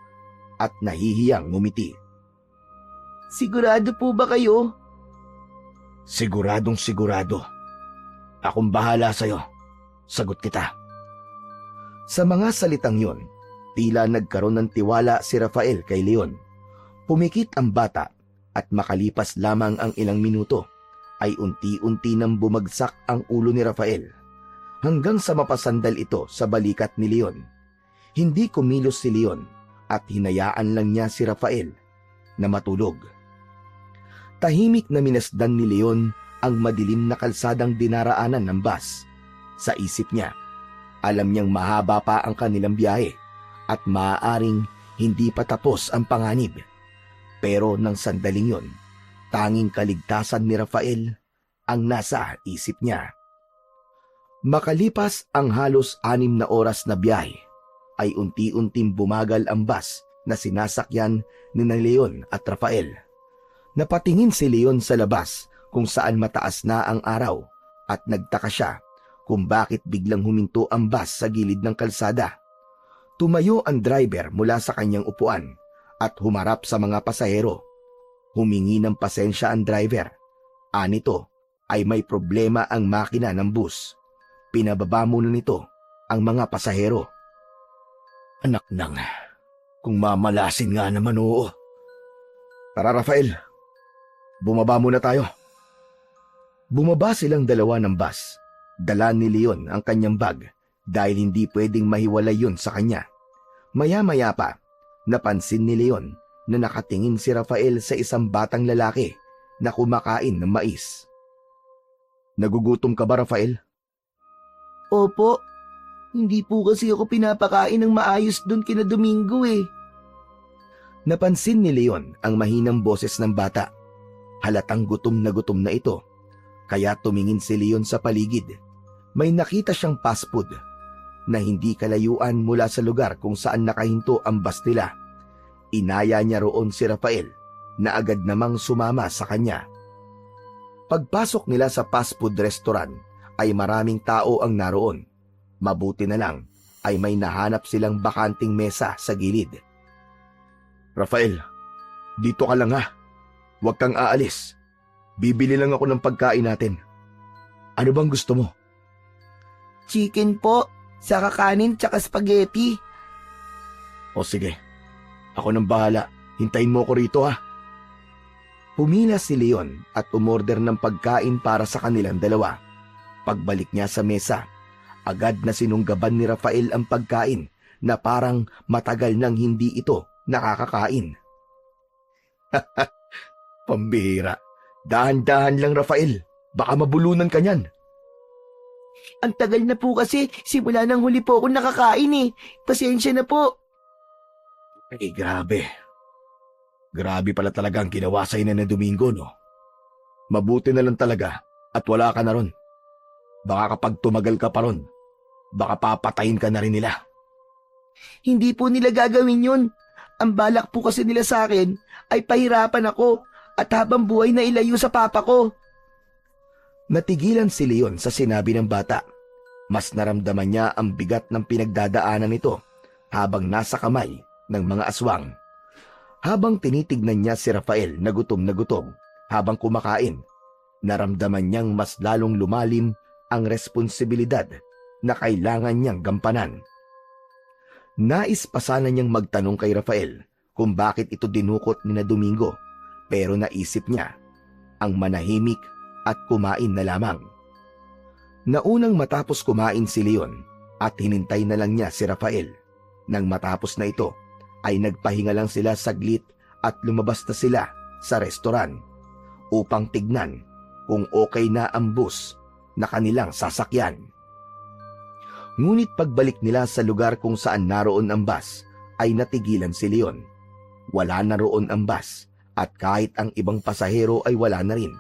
at nahihiyang ngumiti. Sigurado po ba kayo? Siguradong sigurado. Akong bahala sa'yo. Sagot kita. Sa mga salitang yon, tila nagkaroon ng tiwala si Rafael kay Leon. Pumikit ang bata at makalipas lamang ang ilang minuto ay unti-unti nang bumagsak ang ulo ni Rafael hanggang sa mapasandal ito sa balikat ni Leon. Hindi kumilos si Leon at hinayaan lang niya si Rafael na matulog. Tahimik na minasdan ni Leon ang madilim na kalsadang dinaraanan ng bus. Sa isip niya, alam niyang mahaba pa ang kanilang biyahe at maaaring hindi pa tapos ang panganib. Pero nang sandaling yon, tanging kaligtasan ni Rafael ang nasa isip niya. Makalipas ang halos 6 na oras na biyahe, ay unti-unting bumagal ang bus na sinasakyan ni Leon at Rafael. Napatingin si Leon sa labas kung saan mataas na ang araw at nagtaka siya kung bakit biglang huminto ang bus sa gilid ng kalsada. Tumayo ang driver mula sa kanyang upuan at humarap sa mga pasahero. Humingi ng pasensya ang driver. Anito ay may problema ang makina ng bus. Pinababa muna nito ang mga pasahero. Anak nang, kung mamalasin nga naman oo. Tara Rafael, bumaba muna tayo. Bumaba silang dalawa ng bus. Dala ni Leon ang kanyang bag dahil hindi pwedeng mahiwalay yun sa kanya. Maya-maya pa, napansin ni Leon na nakatingin si Rafael sa isang batang lalaki na kumakain ng mais. Nagugutom ka ba, Rafael? Opo, hindi po kasi ako pinapakain ng maayos doon kina Domingo eh. Napansin ni Leon ang mahinang boses ng bata. Halatang gutom na ito. Kaya tumingin si Leon sa paligid. May nakita siyang fast food na hindi kalayuan mula sa lugar kung saan nakahinto ang bus nila. Inaya niya roon si Rafael na agad namang sumama sa kanya. Pagpasok nila sa fast food restaurant ay maraming tao ang naroon. Mabuti na lang ay may nahanap silang bakanting mesa sa gilid. Rafael, dito ka lang ha. Huwag kang aalis. Bibili lang ako ng pagkain natin. Ano bang gusto mo? Chicken po, saka kanin tsaka spaghetti. O sige, ako nang bahala. Hintayin mo ko rito ha. Pumila si Leon at umorder ng pagkain para sa kanilang dalawa. Pagbalik niya sa mesa, agad na sinunggaban ni Rafael ang pagkain na parang matagal nang hindi ito nakakakain. Pambihira. Dahan-dahan lang, Rafael. Baka mabulunan ka niyan. Ang tagal na po kasi, simula nang huli po ako nakakain eh. Pasensya na po. Ay, grabe. Grabe pala talaga ang ginawa sa'yo na Domingo, no? Mabuti na lang talaga at wala ka na ron. Baka kapag tumagal ka pa ron, baka papatayin ka na rin nila. Hindi po nila gagawin yun. Ang balak po kasi nila sa akin ay pahirapan ako at habang buhay na ilayo sa papa ko. Natigilan si Leon sa sinabi ng bata. Mas naramdaman niya ang bigat ng pinagdadaanan nito habang nasa kamay ng mga aswang. Habang tinitignan niya si Rafael na gutom habang kumakain, naramdaman niyang mas lalong lumalim ang responsibilidad na kailangan niyang gampanan. Nais pa sana niyang magtanong kay Rafael kung bakit ito dinukot ni na Domingo, pero naisip niya ang manahimik at kumain na lamang. Naunang matapos kumain si Leon at hinintay na lang niya si Rafael. Nang matapos na ito, ay nagpahinga lang sila saglit at lumabas na sila sa restaurant upang tignan kung okay na ang bus na kanilang sasakyan. Ngunit pagbalik nila sa lugar kung saan naroon ang bus, ay natigilan si Leon. Wala na roon ang bus at kahit ang ibang pasahero ay wala na rin.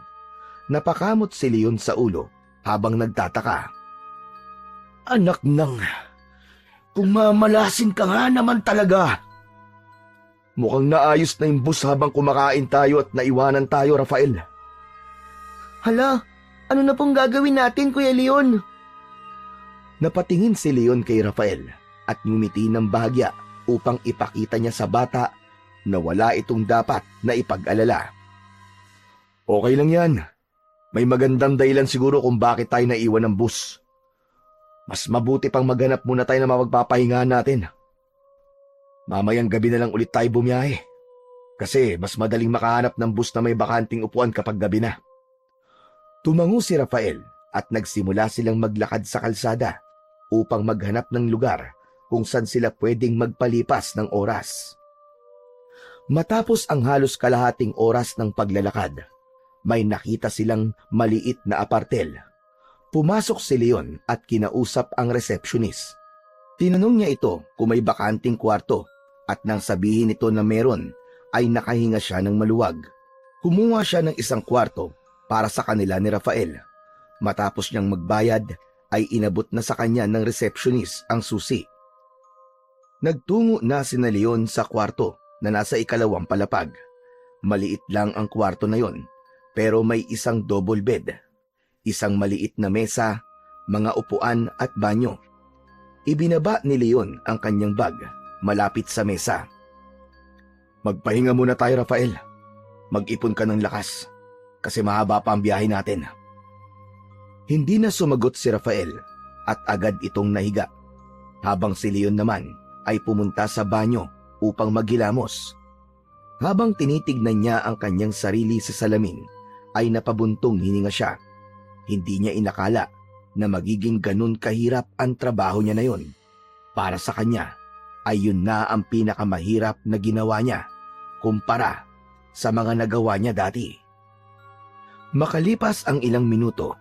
Napakamot si Leon sa ulo habang nagtataka. Anak nang, kung mamalasin ka nga naman talaga. Mukhang naayos na yung bus habang kumakain tayo at naiwanan tayo, Rafael. Hala, ano na pong gagawin natin, Kuya Leon? Napatingin si Leon kay Rafael at ngumiti ng bahagya upang ipakita niya sa bata na wala itong dapat na ipag-alala. Okay lang yan. May magandang dahilan siguro kung bakit tayo naiwan ng bus. Mas mabuti pang maghanap muna tayo na mapagpapahingahan natin. Mamayang gabi na lang ulit tayo bumiyahe. Kasi mas madaling makahanap ng bus na may bakanting upuan kapag gabi na. Tumango si Rafael at nagsimula silang maglakad sa kalsada upang maghanap ng lugar kung saan sila pwedeng magpalipas ng oras. Matapos ang halos kalahating oras ng paglalakad, may nakita silang maliit na apartel. Pumasok si Leon at kinausap ang receptionist. Tinanong niya ito kung may bakanting kwarto at nang sabihin nito na meron, ay nakahinga siya ng maluwag. Kumuha siya ng isang kwarto para sa kanila ni Rafael. Matapos niyang magbayad, ay inabot na sa kanya ng receptionist ang susi. Nagtungo na sina Leon sa kwarto na nasa ikalawang palapag. Maliit lang ang kwarto na yon, pero may isang double bed, isang maliit na mesa, mga upuan at banyo. Ibinaba ni Leon ang kanyang bag malapit sa mesa. Magpahinga muna tayo, Rafael. Mag-ipon ka ng lakas kasi mahaba pa ang biyahe natin. Hindi na sumagot si Rafael at agad itong nahiga, habang si Leon naman ay pumunta sa banyo upang maghilamos. Habang tinitignan niya ang kanyang sarili sa salamin, ay napabuntong hininga siya. Hindi niya inakala na magiging ganun kahirap ang trabaho niya na yon. Para sa kanya, ay yun na ang pinakamahirap na ginawa niya kumpara sa mga nagawa niya dati. Makalipas ang ilang minuto,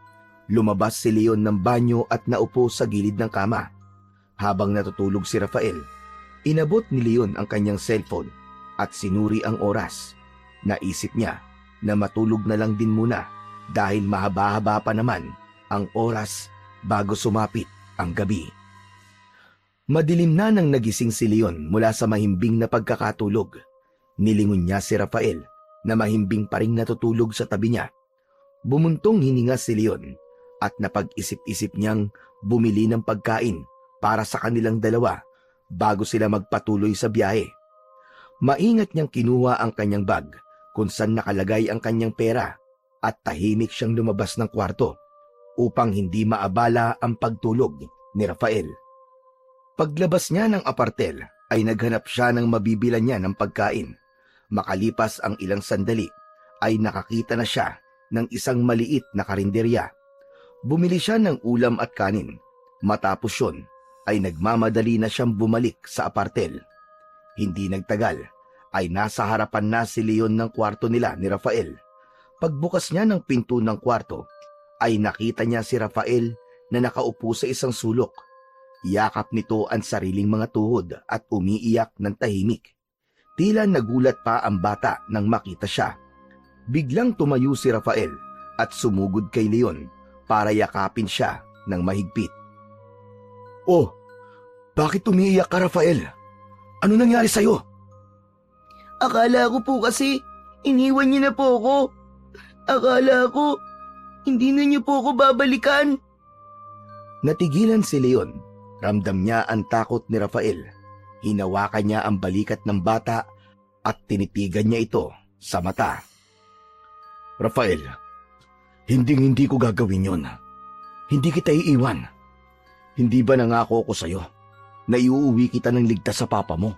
lumabas si Leon ng banyo at naupo sa gilid ng kama. Habang natutulog si Rafael, inabot ni Leon ang kanyang cellphone at sinuri ang oras. Naisip niya na matulog na lang din muna dahil mahaba-haba pa naman ang oras bago sumapit ang gabi. Madilim na nang nagising si Leon mula sa mahimbing na pagkakatulog. Nilingon niya si Rafael na mahimbing pa ring natutulog sa tabi niya. Bumuntong hininga si Leon at napag-isip-isip niyang bumili ng pagkain para sa kanilang dalawa bago sila magpatuloy sa biyahe. Maingat niyang kinuha ang kanyang bag kung saan nakalagay ang kanyang pera at tahimik siyang lumabas ng kwarto upang hindi maabala ang pagtulog ni Rafael. Paglabas niya ng apartel ay naghanap siya ng mabibilan niya ng pagkain. Makalipas ang ilang sandali ay nakakita na siya ng isang maliit na karinderya. Bumili siya ng ulam at kanin. Matapos yun ay nagmamadali na siyang bumalik sa apartel. Hindi nagtagal ay nasa harapan na si Leon ng kwarto nila ni Rafael. Pagbukas niya ng pinto ng kwarto ay nakita niya si Rafael na nakaupo sa isang sulok. Yakap nito ang sariling mga tuhod at umiiyak ng tahimik. Tila nagulat pa ang bata nang makita siya. Biglang tumayo si Rafael at sumugod kay Leon para yakapin siya ng mahigpit. "Oh, bakit umiiyak ka, Rafael? Ano nangyari sa'yo?" Akala ko po kasi iniwan niyo na po ako. Akala ko hindi na niyo po ako babalikan. Natigilan si Leon. Ramdam niya ang takot ni Rafael. Hinawakan niya ang balikat ng bata at tinitigan niya ito sa mata. "Rafael, hindi ko gagawin yon. Hindi kita iiwan. Hindi ba nangako ko sa'yo na iuuwi kita ng ligtas sa papa mo?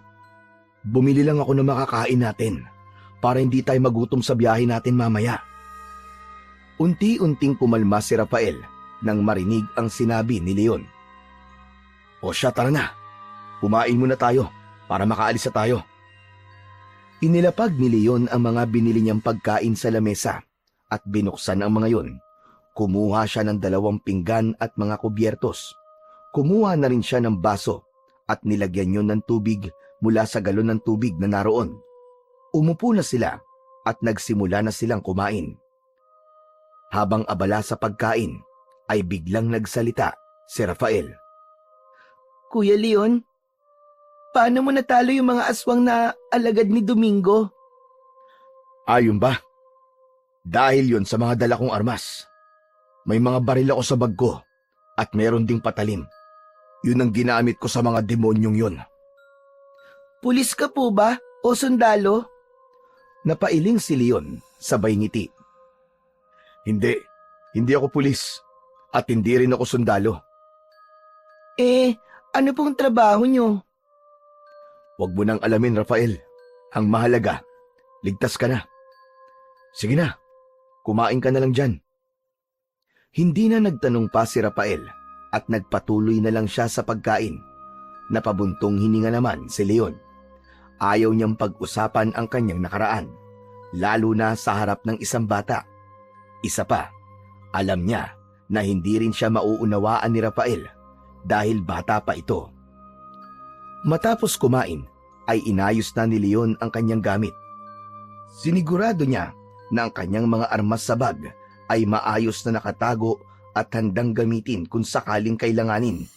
Bumili lang ako ng makakain natin para hindi tayo magutom sa biyahe natin mamaya." Unti-unting kumalma si Rafael nang marinig ang sinabi ni Leon. "O siya, tara na. Kumain muna tayo para makaalis na tayo." Inilapag ni Leon ang mga binili niyang pagkain sa lamesa at binuksan ang mga yon. Kumuha siya ng 2 pinggan at mga kubyertos. Kumuha na rin siya ng baso at nilagyan yon ng tubig mula sa galon ng tubig na naroon. Umupo na sila at nagsimula na silang kumain. Habang abala sa pagkain, ay biglang nagsalita si Rafael. Kuya Leon, paano mo natalo yung mga aswang na alagad ni Domingo? "Ayun ba? Dahil yon sa mga dala kong armas. May mga baril ako sa bag ko at meron ding patalim. Yun ang ginamit ko sa mga demonyong yon." Pulis ka po ba o sundalo? Napailing si Leon sabay ngiti. Hindi ako pulis at hindi rin ako sundalo." Ano pong trabaho nyo? "Huwag mo nang alamin, Rafael. Ang mahalaga, ligtas ka na. Sige na, kumain ka na lang dyan." Hindi na nagtanong pa si Rafael at nagpatuloy na lang siya sa pagkain. Napabuntong hininga naman si Leon. Ayaw niyang pag-usapan ang kanyang nakaraan, lalo na sa harap ng isang bata. Isa pa, alam niya na hindi rin siya mauunawaan ni Rafael dahil bata pa ito. Matapos kumain, ay inayos na ni Leon ang kanyang gamit. Sinigurado niya na ang kanyang mga armas sa bag ay maayos na nakatago at handang gamitin kung sakaling kailanganin.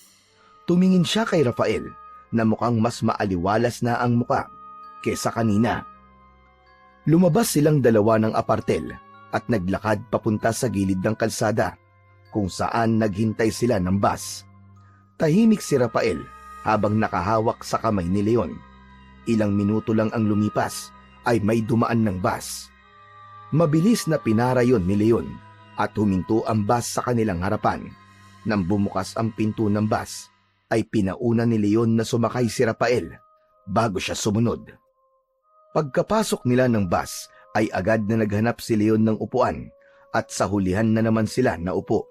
Tumingin siya kay Rafael na mukhang mas maaliwalas na ang muka kesa kanina. Lumabas silang dalawa ng apartel at naglakad papunta sa gilid ng kalsada kung saan naghintay sila ng bus. Tahimik si Rafael habang nakahawak sa kamay ni Leon. Ilang minuto lang ang lumipas ay may dumaan ng bus. Mabilis na pinara yon ni Leon at huminto ang bus sa kanilang harapan. Nang bumukas ang pinto ng bus, ay pinauna ni Leon na sumakay si Rafael bago siya sumunod. Pagkapasok nila ng bus ay agad na naghanap si Leon ng upuan at sa hulihan na naman sila naupo.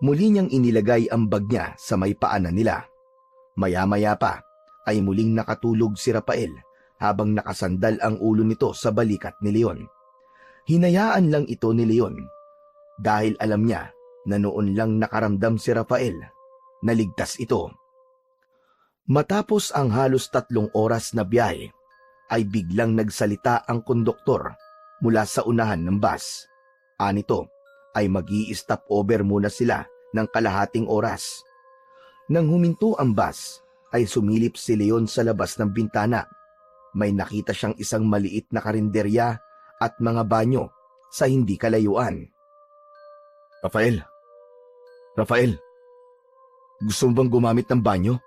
Muli niyang inilagay ang bag niya sa may paanan nila. Maya-maya pa ay muling nakatulog si Rafael habang nakasandal ang ulo nito sa balikat ni Leon. Hinayaan lang ito ni Leon dahil alam niya na noon lang nakaramdam si Rafael na ligtas ito. Matapos ang halos 3 oras na biyahe, ay biglang nagsalita ang konduktor mula sa unahan ng bus. Anito ay mag-i-stop over muna sila ng kalahating oras. Nang huminto ang bus, ay sumilip si Leon sa labas ng bintana. May nakita siyang isang maliit na karinderya at mga banyo sa hindi kalayuan. Rafael, gusto mo bang gumamit ng banyo?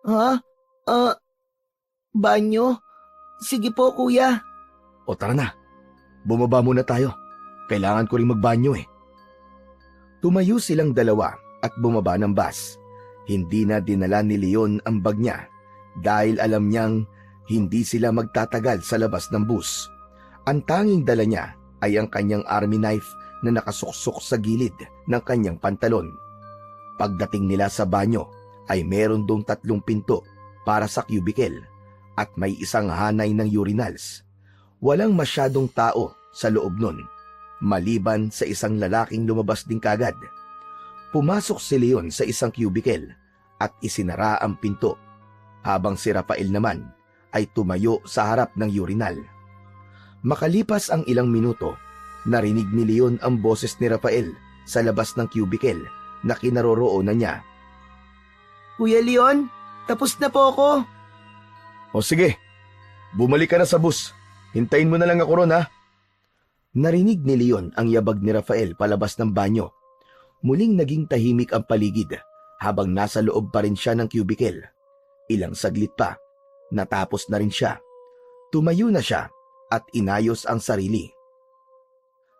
Ha? Banyo? Sige po, kuya. O tara na, bumaba muna tayo. Kailangan ko rin magbanyo eh. Tumayo silang dalawa at bumaba ng bus. Hindi na dinala ni Leon ang bag niya dahil alam niyang hindi sila magtatagal sa labas ng bus. Ang tanging dala niya ay ang kanyang army knife na nakasuksok sa gilid ng kanyang pantalon. Pagdating nila sa banyo ay meron dong 3 pinto para sa cubicle at may isang hanay ng urinals. Walang masyadong tao sa loob nun, maliban sa isang lalaking lumabas din kagad. Pumasok si Leon sa isang cubicle at isinara ang pinto, habang si Rafael naman ay tumayo sa harap ng urinal. Makalipas ang ilang minuto, narinig ni Leon ang boses ni Rafael sa labas ng cubicle na kinaroroonan niya. Kuya Leon, tapos na po ako. O sige, bumalik ka na sa bus. Hintayin mo na lang ako ron ha. Narinig ni Leon ang yabag ni Rafael palabas ng banyo. Muling naging tahimik ang paligid habang nasa loob pa rin siya ng cubicle. Ilang saglit pa, natapos na rin siya. Tumayo na siya at inayos ang sarili.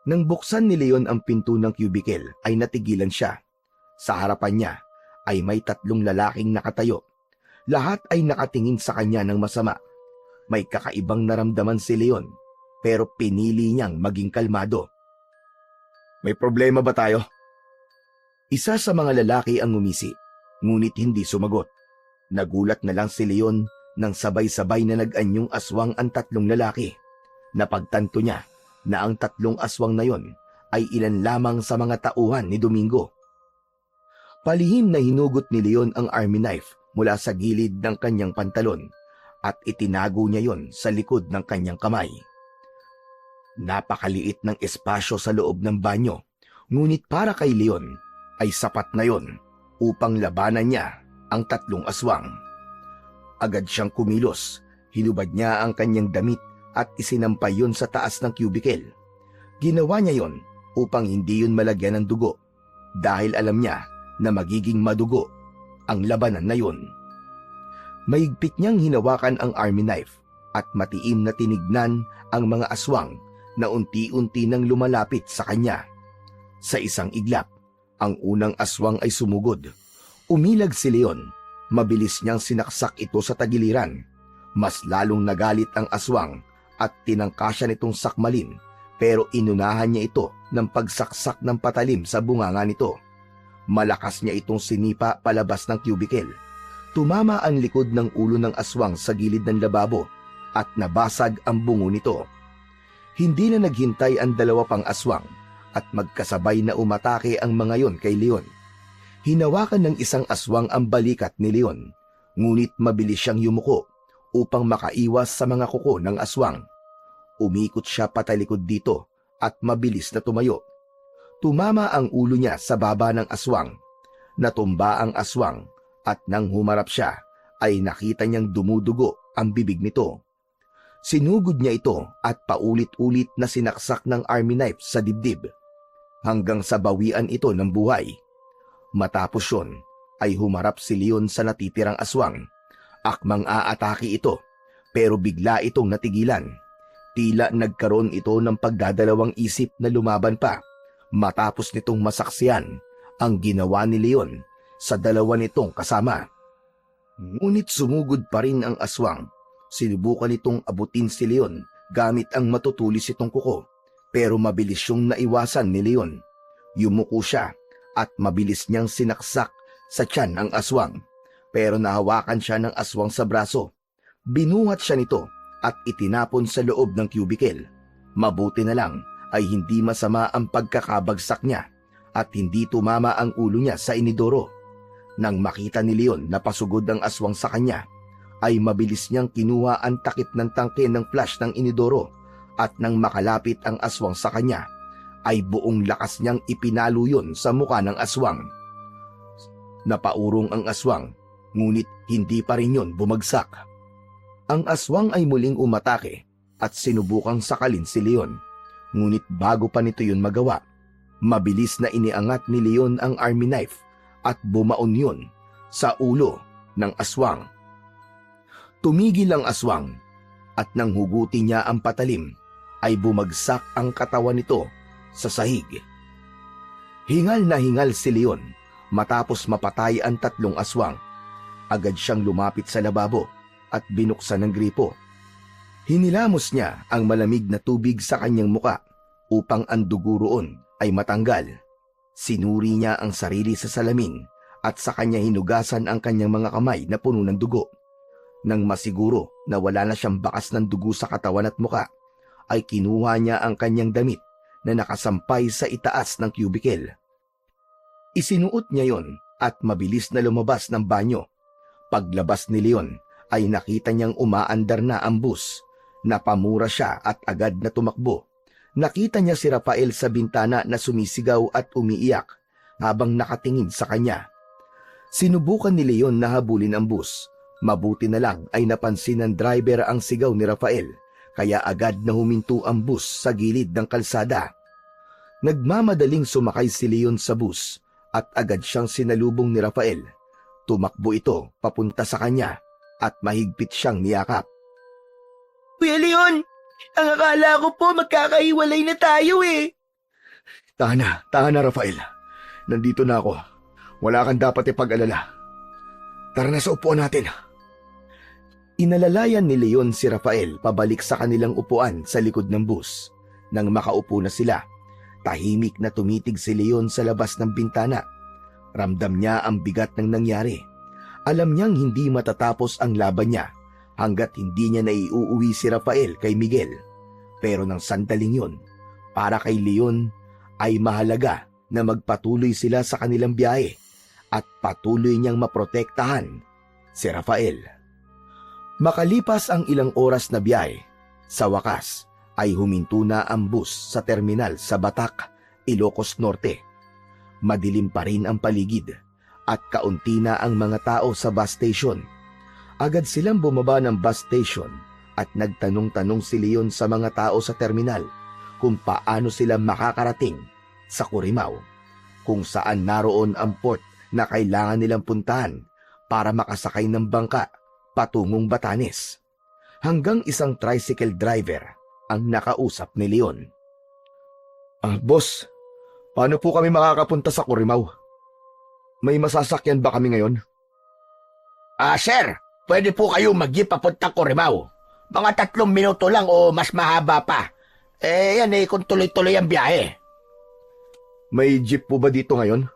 Nang buksan ni Leon ang pinto ng cubicle ay natigilan siya. Sa harapan niya ay may 3 lalaking nakatayo. Lahat ay nakatingin sa kanya ng masama. May kakaibang naramdaman si Leon, pero pinili niyang maging kalmado. May problema ba tayo? Isa sa mga lalaki ang ngumisi, ngunit hindi sumagot. Nagulat na lang si Leon nang sabay-sabay na nag-anyong aswang ang 3 lalaki. Napagtanto niya na ang 3 aswang na yon ay ilan lamang sa mga tauhan ni Domingo. Palihim na hinugot ni Leon ang army knife mula sa gilid ng kanyang pantalon at itinago niya yon sa likod ng kanyang kamay. Napakaliit ng espasyo sa loob ng banyo, ngunit para kay Leon ay sapat na yon upang labanan niya ang 3 aswang. Agad siyang kumilos, hinubad niya ang kanyang damit at isinampay yon sa taas ng cubicle. Ginawa niya yon upang hindi yun malagyan ng dugo dahil alam niya na magiging madugo ang labanan na yun. Mahigpit niyang hinawakan ang army knife at matiim na tinignan ang mga aswang na unti-unti nang lumalapit sa kanya. Sa isang iglap, ang unang aswang ay sumugod. Umilag si Leon. Mabilis niyang sinaksak ito sa tagiliran. Mas lalong nagalit ang aswang at tinangka siya nitong sakmalin, pero inunahan niya ito ng pagsaksak ng patalim sa bunganga nito. Malakas niya itong sinipa palabas ng cubicle. Tumama ang likod ng ulo ng aswang sa gilid ng lababo at nabasag ang bungo nito. Hindi na naghintay ang 2 pang aswang at magkasabay na umatake ang mga yon kay Leon. Hinawakan ng isang aswang ang balikat ni Leon, ngunit mabilis siyang yumuko upang makaiwas sa mga kuko ng aswang. Umikot siya patalikod dito at mabilis na tumayo. Tumama ang ulo niya sa baba ng aswang. Natumba ang aswang at nang humarap siya ay nakita niyang dumudugo ang bibig nito. Sinugod niya ito at paulit-ulit na sinaksak ng army knife sa dibdib hanggang sa bawian ito ng buhay. Matapos yun ay humarap si Leon sa natitirang aswang. Akmang aatake ito pero bigla itong natigilan. Tila nagkaroon ito ng pagdadalawang isip na lumaban pa. Matapos nitong masaksiyan ang ginawa ni Leon, sa dalawa nitong kasama. Ngunit sumugod pa rin ang aswang. Sinubukan nitong abutin si Leon gamit ang matutulis itong kuko, pero mabilis siyang naiwasan ni Leon. Yumuko siya at mabilis niyang sinaksak sa tiyan ang aswang, pero nahawakan siya ng aswang sa braso. Binuhat siya nito at itinapon sa loob ng cubicle. Mabuti na lang ay hindi masama ang pagkakabagsak niya at hindi tumama ang ulo niya sa inidoro. Nang makita ni Leon na pasugod ang aswang sa kanya, ay mabilis niyang kinuha ang takip ng tangke ng flash ng inidoro at nang makalapit ang aswang sa kanya, ay buong lakas niyang ipinalo yun sa muka ng aswang. Napaurong ang aswang, ngunit hindi pa rin yun bumagsak. Ang aswang ay muling umatake at sinubukang sakalin si Leon. Ngunit bago pa nito yun magawa, mabilis na iniangat ni Leon ang army knife at bumaon yun sa ulo ng aswang. Tumigil ang aswang at nang huguti niya ang patalim, ay bumagsak ang katawan nito sa sahig. Hingal na hingal si Leon matapos mapatay ang tatlong aswang. Agad siyang lumapit sa lababo at binuksan ng gripo. Hinilamos niya ang malamig na tubig sa kanyang muka upang ang dugo roon ay matanggal. Sinuri niya ang sarili sa salamin at sa kanya hinugasan ang kanyang mga kamay na puno ng dugo. Nang masiguro na wala na siyang bakas ng dugo sa katawan at muka, ay kinuha niya ang kanyang damit na nakasampay sa itaas ng cubicle. Isinuot niya yon at mabilis na lumabas ng banyo. Paglabas ni Leon ay nakita niyang umaandar na ang bus. Napamura siya at agad na tumakbo. Nakita niya si Rafael sa bintana na sumisigaw at umiiyak habang nakatingin sa kanya. Sinubukan ni Leon na habulin ang bus. Mabuti na lang ay napansin ng driver ang sigaw ni Rafael, kaya agad na huminto ang bus sa gilid ng kalsada. Nagmamadaling sumakay si Leon sa bus at agad siyang sinalubong ni Rafael. Tumakbo ito papunta sa kanya at mahigpit siyang niyakap. Kuya Leon, ang akala ko po magkakahiwalay na tayo eh. Tahan na Rafael. Nandito na ako. Wala kang dapat ipag-alala. Tara na sa upuan natin. Inalalayan ni Leon si Rafael pabalik sa kanilang upuan sa likod ng bus. Nang makaupo na sila, tahimik na tumitig si Leon sa labas ng bintana. Ramdam niya ang bigat ng nangyari. Alam niyang hindi matatapos ang laban niya hanggat hindi niya naiuuwi si Rafael kay Miguel. Pero nang sandaling yun, para kay Leon ay mahalaga na magpatuloy sila sa kanilang biyahe at patuloy niyang maprotektahan si Rafael. Makalipas ang ilang oras na biyahe, sa wakas ay huminto na ang bus sa terminal sa Batak, Ilocos Norte. Madilim pa rin ang paligid at kaunti na ang mga tao sa bus station. Agad silang bumaba ng bus station at nagtanong-tanong si Leon sa mga tao sa terminal kung paano sila makakarating sa Corimao, kung saan naroon ang port na kailangan nilang puntahan para makasakay ng bangka patungong Batanes. Hanggang isang tricycle driver ang nakausap ni Leon. Boss, paano po kami makakapunta sa Corimao? May masasakyan ba kami ngayon? Sir, pwede po kayo mag-jeep papunta Corimao. Mga 3 minuto lang o mas mahaba pa. Yan kung tuloy-tuloy ang biyahe. May jeep po ba dito ngayon?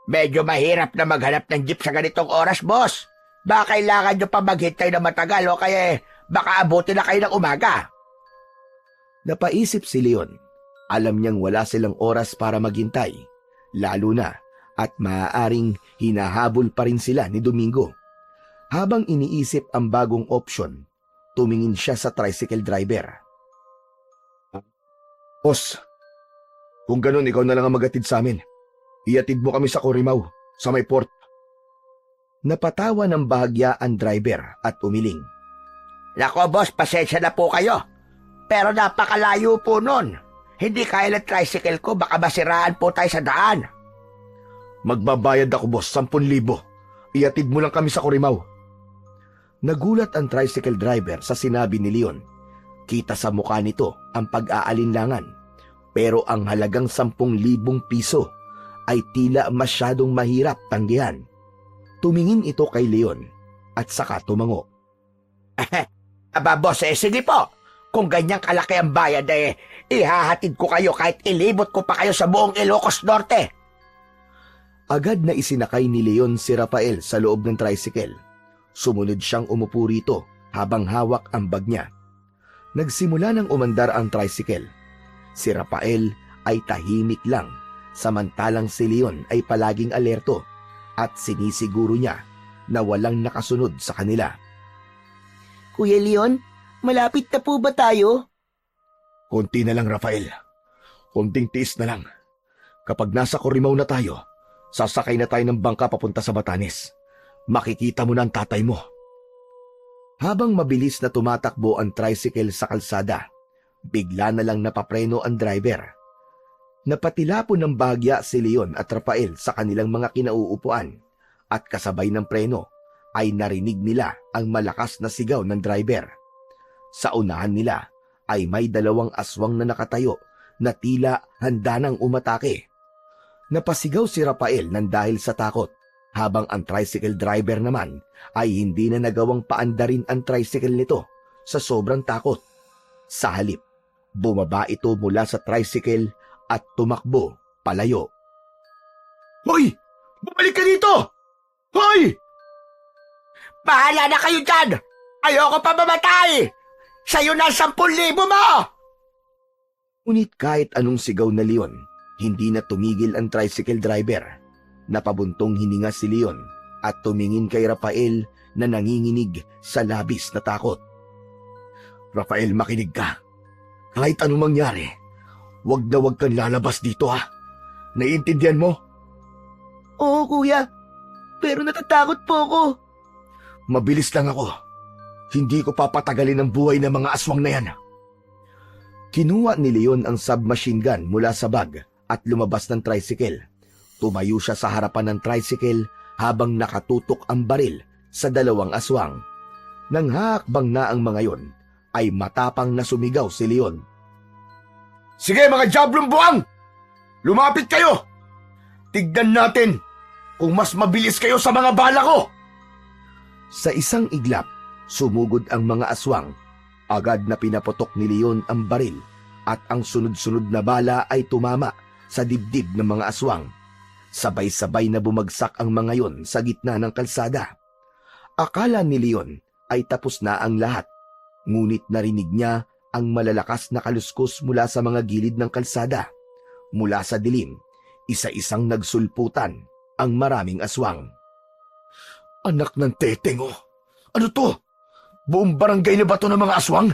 Medyo mahirap na maghanap ng jeep sa ganitong oras, boss. Baka kailangan nyo pa maghintay na matagal o kaya baka abutin na kayo ng umaga. Napaisip si Leon. Alam niyang wala silang oras para maghintay, lalo na at maaaring hinahabol pa rin sila ni Domingo. Habang iniisip ang bagong option, tumingin siya sa tricycle driver. Boss, kung ganun ikaw na lang ang magatid sa amin. Iatid mo kami sa Corimao, sa may port. Napatawa ng bahagya ang driver at umiling. Nako boss, pasensya na po kayo. Pero napakalayo po nun. Hindi kaya ng tricycle ko, baka masiraan po tayo sa daan. Magbabayad ako boss, 10,000. Iatid mo lang kami sa Corimao. Nagulat ang tricycle driver sa sinabi ni Leon. Kita sa mukha nito ang pag-aalinlangan. Pero ang halagang 10,000 piso ay tila masyadong mahirap tanggihan. Tumingin ito kay Leon at saka tumango. Aba boss, sige po. Kung ganyang kalaki ang bayad ihahatid ko kayo kahit ilibot ko pa kayo sa buong Ilocos Norte. Agad na isinakay ni Leon si Rafael sa loob ng tricycle. Sumunod siyang umupo rito habang hawak ang bag niya. Nagsimula nang umandar ang tricycle. Si Rafael ay tahimik lang, samantalang si Leon ay palaging alerto at sinisiguro niya na walang nakasunod sa kanila. Kuya Leon, malapit na po ba tayo? Konti na lang, Rafael. Konting tiis na lang. Kapag nasa Corimao na tayo, sasakay na tayo ng bangka papunta sa Batanes. Makikita mo na ang tatay mo. Habang mabilis na tumatakbo ang tricycle sa kalsada, bigla na lang napapreno ang driver. Napatilapon ng bahagya si Leon at Rafael sa kanilang mga kinauupuan at kasabay ng preno ay narinig nila ang malakas na sigaw ng driver. Sa unahan nila ay may 2 aswang na nakatayo na tila handa nang umatake. Napasigaw si Rafael nang dahil sa takot, habang ang tricycle driver naman ay hindi na nagawang paandarin ang tricycle nito sa sobrang takot. Sa halip, bumaba ito mula sa tricycle at tumakbo palayo. Hoy! Bumalik ka dito! Hoy! Bahala na kayo dyan! Ayoko pa mamatay! Sa'yo na 10,000 mo! Ngunit kahit anong sigaw na Leon, hindi na tumigil ang tricycle driver. Napabuntong hininga si Leon at tumingin kay Rafael na nanginginig sa labis na takot. Rafael, makinig ka. Kahit anong mangyari, wag na wag kang lalabas dito, ha? Naiintindihan mo? Oo, kuya. Pero natatakot po ako. Mabilis lang ako. Hindi ko papatagalin ang buhay ng mga aswang na yan. Kinuha ni Leon ang submachine gun mula sa bag at lumabas ng tricycle. Tumayo siya sa harapan ng tricycle habang nakatutok ang baril sa 2 aswang. Nang hakbang na ang mga yon, ay matapang na sumigaw si Leon. Sige mga Diablong Buwang! Lumapit kayo! Tignan natin kung mas mabilis kayo sa mga bala ko! Sa isang iglap, sumugod ang mga aswang. Agad na pinaputok ni Leon ang baril at ang sunod-sunod na bala ay tumama sa dibdib ng mga aswang. Sabay-sabay na bumagsak ang mga yon sa gitna ng kalsada. Akala ni Leon ay tapos na ang lahat, ngunit narinig niya ang malalakas na kaluskos mula sa mga gilid ng kalsada. Mula sa dilim, isa-isang nagsulputan ang maraming aswang. Anak ng teteng, oh! Ano to? Buong barangay na ba to ng mga aswang?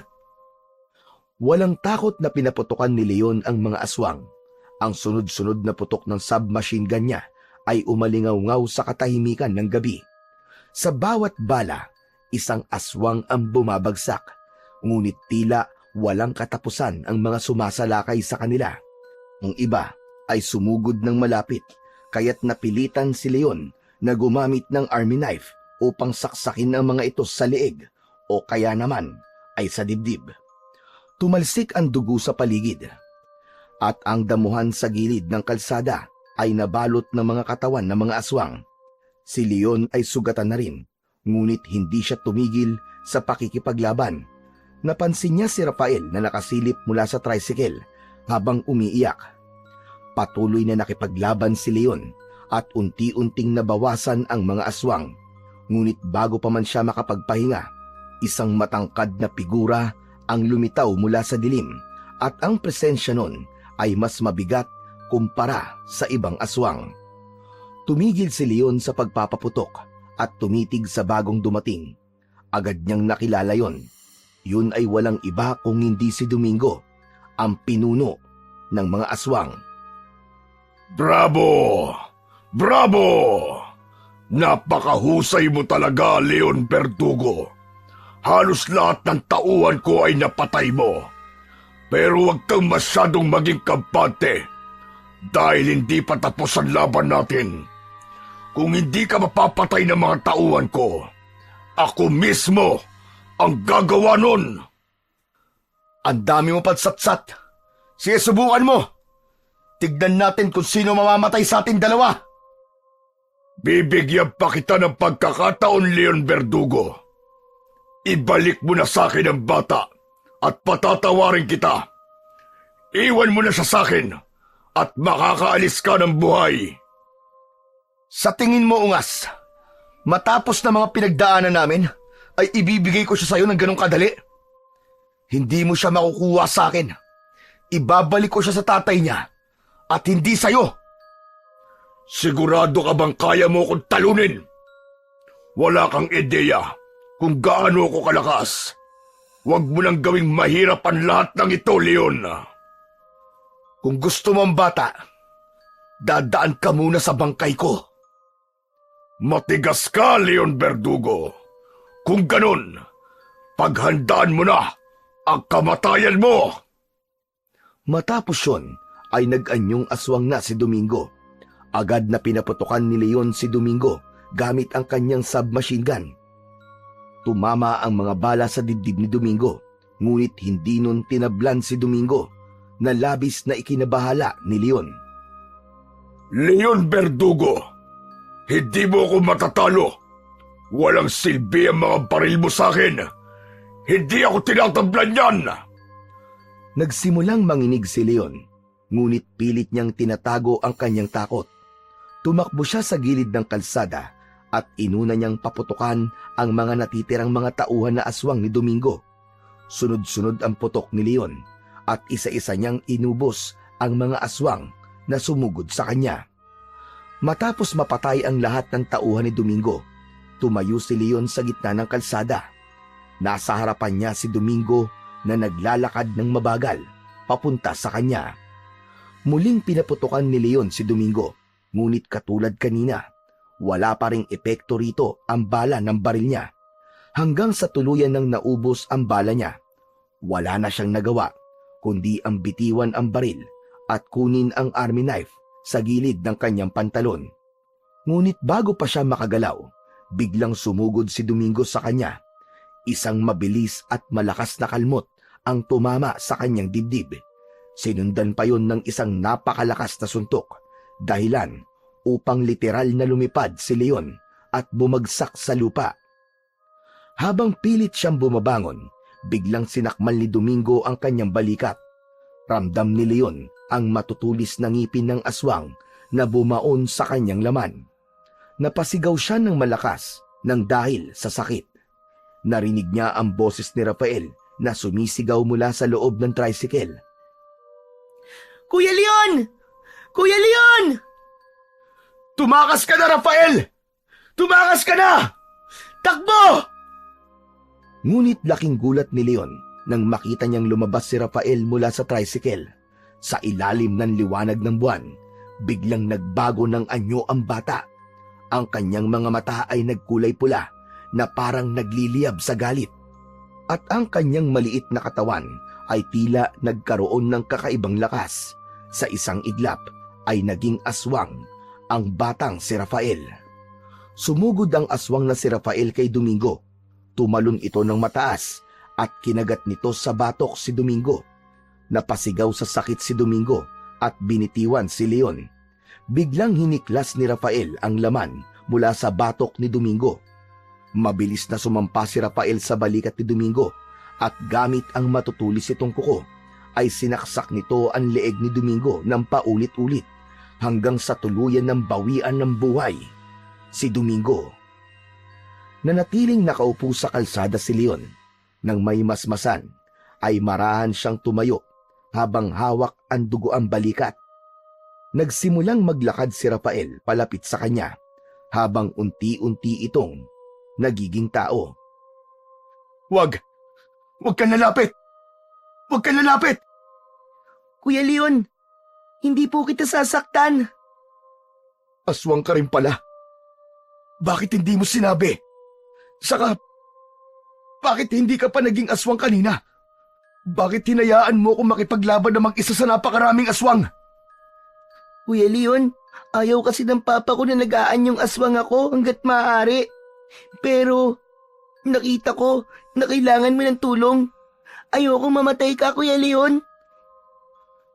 Walang takot na pinaputokan ni Leon ang mga aswang. Ang sunod-sunod na putok ng submachine gun niya ay umalingaw-ngaw sa katahimikan ng gabi. Sa bawat bala, isang aswang ang bumabagsak, ngunit tila walang katapusan ang mga sumasalakay sa kanila. Ang iba ay sumugod ng malapit, kaya't napilitan si Leon na gumamit ng army knife upang saksakin ang mga ito sa leeg o kaya naman ay sa dibdib. Tumalsik ang dugo sa paligid at ang damuhan sa gilid ng kalsada ay nabalot ng mga katawan ng mga aswang. Si Leon ay sugatan na rin, ngunit hindi siya tumigil sa pakikipaglaban. Napansin niya si Rafael na nakasilip mula sa tricycle habang umiiyak. Patuloy na nakipaglaban si Leon at unti-unting nabawasan ang mga aswang. Ngunit bago pa man siya makapagpahinga, isang matangkad na figura ang lumitaw mula sa dilim at ang presensya nun ay mas mabigat kumpara sa ibang aswang. Tumigil si Leon sa pagpapaputok at tumitig sa bagong dumating. Agad niyang nakilala yon. Yun ay walang iba kung hindi si Domingo, ang pinuno ng mga aswang. Bravo! Bravo! Napakahusay mo talaga, Leon Verdugo. Halos lahat ng tauhan ko ay napatay mo. Pero huwag kang masyadong maging kampante dahil hindi pa tapos ang laban natin. Kung hindi ka mapapatay ng mga tauhan ko, ako mismo ang gagawa nun. Ang dami mo pagsatsat. Sige, subukan mo. Tignan natin kung sino mamamatay sa ating dalawa. Bibigyan pa kita ng pagkakataon, Leon Verdugo. Ibalik mo na sa akin ang bata at patatawarin kita. Iwan mo na siya sa akin at makakaalis ka ng buhay. Sa tingin mo, Ungas, matapos na mga pinagdaanan namin, ay ibibigay ko siya sa'yo ng ganong kadali? Hindi mo siya makukuha sa akin. Ibabalik ko siya sa tatay niya at hindi sa'yo. Sigurado ka bang kaya mo akong talunin? Wala kang ideya kung gaano ako kalakas. Huwag mo nang gawing mahirap ang lahat ng ito, Leon. Kung gusto mo ang bata, dadaan ka muna sa bangkay ko. Matigas ka, Leon Verdugo. Kung ganun, paghandaan mo na ang kamatayan mo. Matapos yun, ay nag-anyong aswang na si Domingo. Agad na pinaputukan ni Leon si Domingo gamit ang kanyang submachine gun. Tumama ang mga bala sa dibdib ni Domingo, ngunit hindi nun tinablan si Domingo na labis na ikinabahala ni Leon. Leon Verdugo, hindi mo ako matatalo. Walang silbi ang mga baril mo sa akin. Hindi ako tinatablan yan. Nagsimulang manginig si Leon, ngunit pilit niyang tinatago ang kanyang takot. Tumakbo siya sa gilid ng kalsada at inuna niyang paputukan ang mga natitirang mga tauhan na aswang ni Domingo. Sunod-sunod ang putok ni Leon at isa-isa niyang inubos ang mga aswang na sumugod sa kanya. Matapos mapatay ang lahat ng tauhan ni Domingo, tumayo si Leon sa gitna ng kalsada. Nasa harapan niya si Domingo na naglalakad ng mabagal papunta sa kanya. Muling pinaputukan ni Leon si Domingo, ngunit katulad kanina, wala pa ring epekto rito ang bala ng baril niya. Hanggang sa tuluyan ng naubos ang bala niya, wala na siyang nagawa kundi ang bitiwan ang baril at kunin ang army knife sa gilid ng kanyang pantalon. Ngunit bago pa siya makagalaw, biglang sumugod si Domingo sa kanya. Isang mabilis at malakas na kalmot ang tumama sa kanyang dibdib. Sinundan pa yon ng isang napakalakas na suntok, dahilan upang literal na lumipad si Leon at bumagsak sa lupa. Habang pilit siyang bumabangon, biglang sinakmal ni Domingo ang kanyang balikat. Ramdam ni Leon ang matutulis na ngipin ng aswang na bumaon sa kanyang laman. Napasigaw siya ng malakas nang dahil sa sakit. Narinig niya ang boses ni Rafael na sumisigaw mula sa loob ng tricycle. Kuya Leon! Kuya Leon! Tumakas ka na, Rafael! Tumakas ka na! Takbo! Ngunit laking gulat ni Leon nang makita niyang lumabas si Rafael mula sa tricycle. Sa ilalim ng liwanag ng buwan, biglang nagbago ng anyo ang bata. Ang kanyang mga mata ay nagkulay pula na parang nagliliyab sa galit. At ang kanyang maliit na katawan ay tila nagkaroon ng kakaibang lakas. Sa isang iglap ay naging aswang ang batang si Rafael. Sumugod ang aswang na si Rafael kay Domingo. Tumalon ito ng mataas at kinagat nito sa batok si Domingo. Napasigaw sa sakit si Domingo at binitiwan si Leon. Biglang hiniklas ni Rafael ang laman mula sa batok ni Domingo. Mabilis na sumampa si Rafael sa balikat ni Domingo at gamit ang matutulis itong kuko ay sinaksak nito ang leeg ni Domingo ng paulit-ulit hanggang sa tuluyan ng bawian ng buhay si Domingo. Nanatiling nakaupo sa kalsada si Leon. Nang may masmasan ay marahan siyang tumayo habang hawak ang dugo ang balikat. Nagsimulang maglakad si Rafael palapit sa kanya habang unti-unti itong nagiging tao. Wag! Wag ka nalapit! Wag ka nalapit! Kuya Leon, hindi po kita sasaktan. Aswang ka rin pala. Bakit hindi mo sinabi? Saka, bakit hindi ka pa naging aswang kanina? Bakit hinayaan mo kung makipaglaban na mag-isa sa napakaraming aswang? Kuya Leon, ayaw kasi ng papa ko na nag-aanyong aswang ako hanggat maaari. Pero, nakita ko na kailangan mo ng tulong. Ayokong mamatay ka, Kuya Leon.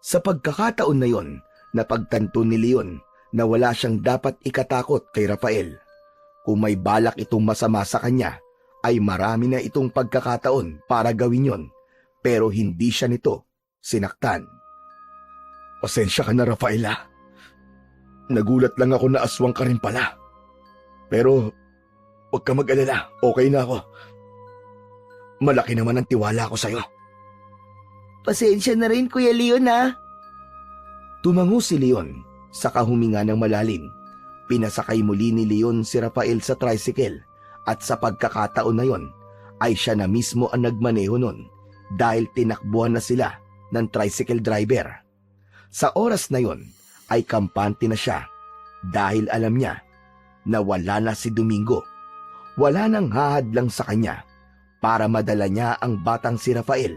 Sa pagkakataon na yon, Napagtanto ni Leon na wala siyang dapat ikatakot kay Rafael. Kung may balak itong masama sa kanya, ay marami na itong pagkakataon para gawin yon, pero hindi siya nito sinaktan. Pasensya ka na, Rafael, ah. Nagulat lang ako na aswang ka rin pala. Pero huwag ka mag-alala, okay na ako. Malaki naman ang tiwala ko sa'yo. Pasensya na rin, Kuya Leon, ha? Tumango si Leon, saka huminga ng malalim. Pinasakay muli ni Leon si Rafael sa tricycle at sa pagkakataon na yon ay siya na mismo ang nagmaneho nun dahil tinakbuhan na sila ng tricycle driver. Sa oras na yon ay kampante na siya dahil alam niya na wala na si Domingo. Wala nang hahadlang sa kanya para madala niya ang batang si Rafael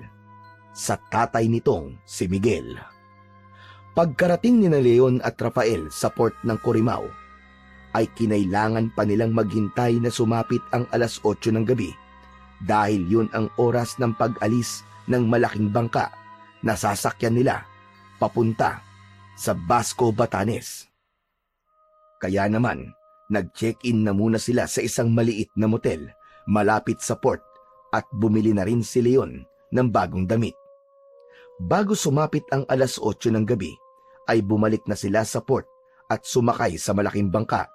sa tatay nitong si Miguel. Pagkarating ni na Leon at Rafael sa port ng Corimao, ay kinailangan pa nilang maghintay na sumapit ang 8:00 ng gabi dahil yun ang oras ng pag-alis ng malaking bangka na sasakyan nila papunta sa Basco, Batanes. Kaya naman, nag-check-in na muna sila sa isang maliit na motel malapit sa port at bumili na rin si Leon ng bagong damit. Bago sumapit ang 8:00 ng gabi, ay bumalik na sila sa port at sumakay sa malaking bangka.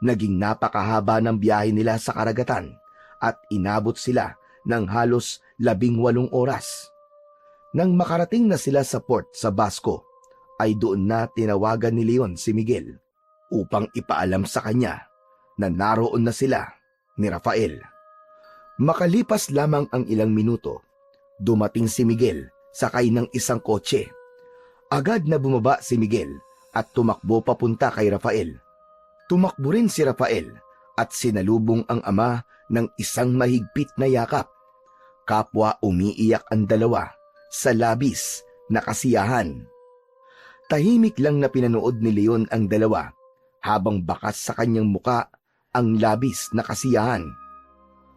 Naging napakahaba ng biyahe nila sa karagatan at inabot sila ng halos 18 oras. Nang makarating na sila sa port sa Basco, ay doon na tinawagan ni Leon si Miguel upang ipaalam sa kanya na naroon na sila ni Rafael. Makalipas lamang ang ilang minuto, dumating si Miguel sakay ng isang kotse. Agad na bumaba si Miguel at tumakbo papunta kay Rafael. Tumakbo rin si Rafael at sinalubong ang ama ng isang mahigpit na yakap. Kapwa umiiyak ang dalawa sa labis na kasiyahan. Tahimik lang na pinanood ni Leon ang dalawa habang bakas sa kanyang muka ang labis na kasiyahan.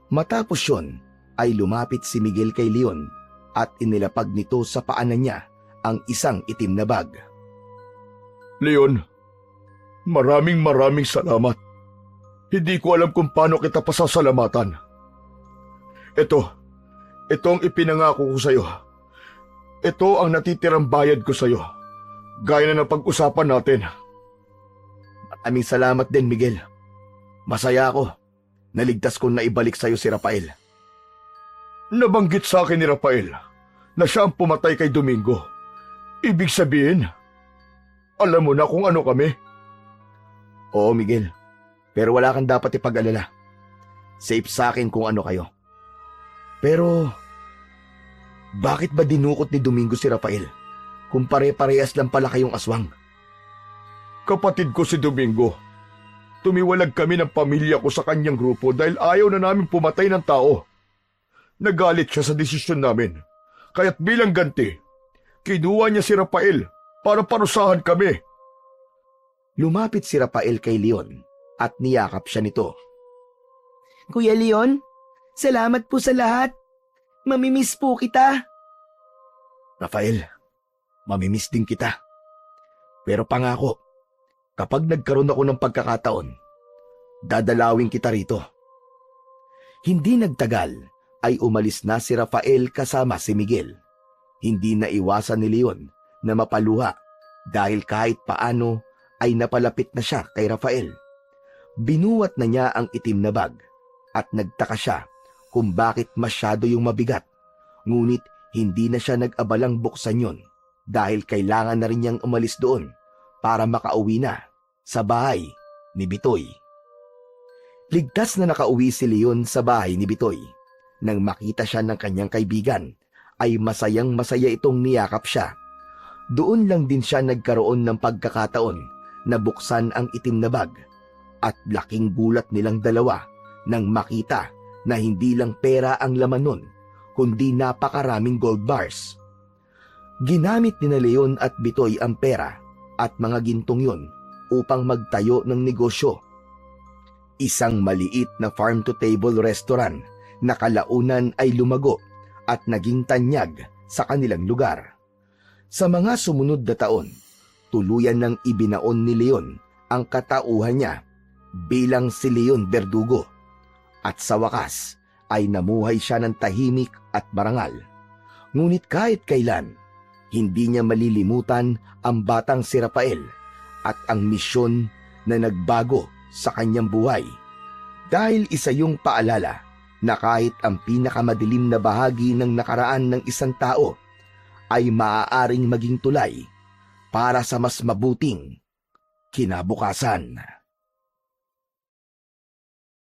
Matapos yun ay lumapit si Miguel kay Leon at inilapag nito sa paanan niya ang isang itim na bag. Leon, maraming salamat. Hindi ko alam kung paano kita pasasalamatan. Ito ang ipinangako ko sa'yo. Ito ang natitirang bayad ko sa'yo. Gaya na ng pag-usapan natin. Maraming salamat din, Miguel. Masaya ako. Naligtas kong naibalik sa'yo si Rafael. Nabanggit sa akin ni Rafael na siya ang pumatay kay Domingo. Ibig sabihin, alam mo na kung ano kami. Oo, Miguel. Pero wala kang dapat ipag-alala. Safe sa akin kung ano kayo. Pero, bakit ba dinukot ni Domingo si Rafael kung pare-parehas lang pala kayong aswang? Kapatid ko si Domingo. Tumiwalag kami ng pamilya ko sa kanyang grupo dahil ayaw na namin pumatay ng tao. Nagalit siya sa desisyon namin. Kaya't bilang ganti, kinuha niya si Rafael para parusahan kami. Lumapit si Rafael kay Leon at niyakap siya nito. Kuya Leon, salamat po sa lahat. Mamimiss po kita. Rafael, mamimiss din kita. Pero pangako, kapag nagkaroon ako ng pagkakataon, dadalawin kita rito. Hindi nagtagal ay umalis na si Rafael kasama si Miguel. Hindi na iwasan ni Leon na mapaluha dahil kahit paano ay napalapit na siya kay Rafael. Binuwat na niya ang itim na bag at nagtaka siya kung bakit masyado yung mabigat. Ngunit hindi na siya nag-abalang buksan yon dahil kailangan na rin niyang umalis doon para makauwi na sa bahay ni Bitoy. Ligtas na nakauwi si Leon sa bahay ni Bitoy. Nang makita siya ng kanyang kaibigan, ay masayang masaya itong niyakap siya. Doon lang din siya nagkaroon ng pagkakataon na buksan ang itim na bag at laking gulat nilang dalawa nang makita na hindi lang pera ang laman nun, kundi napakaraming gold bars. Ginamit ni na Leon at Bitoy ang pera at mga gintong yun upang magtayo ng negosyo. Isang maliit na farm-to-table restaurant na kalaunan ay lumago at naging tanyag sa kanilang lugar. Sa mga sumunod na taon, tuluyan ng ibinaon ni Leon ang katauhan niya bilang si Leon Verdugo. At sa wakas ay namuhay siya ng tahimik at marangal. Ngunit kahit kailan, hindi niya malilimutan ang batang si Rafael at ang misyon na nagbago sa kanyang buhay. Dahil isa yung paalala na kahit ang pinakamadilim na bahagi ng nakaraan ng isang tao ay maaaring maging tulay para sa mas mabuting kinabukasan.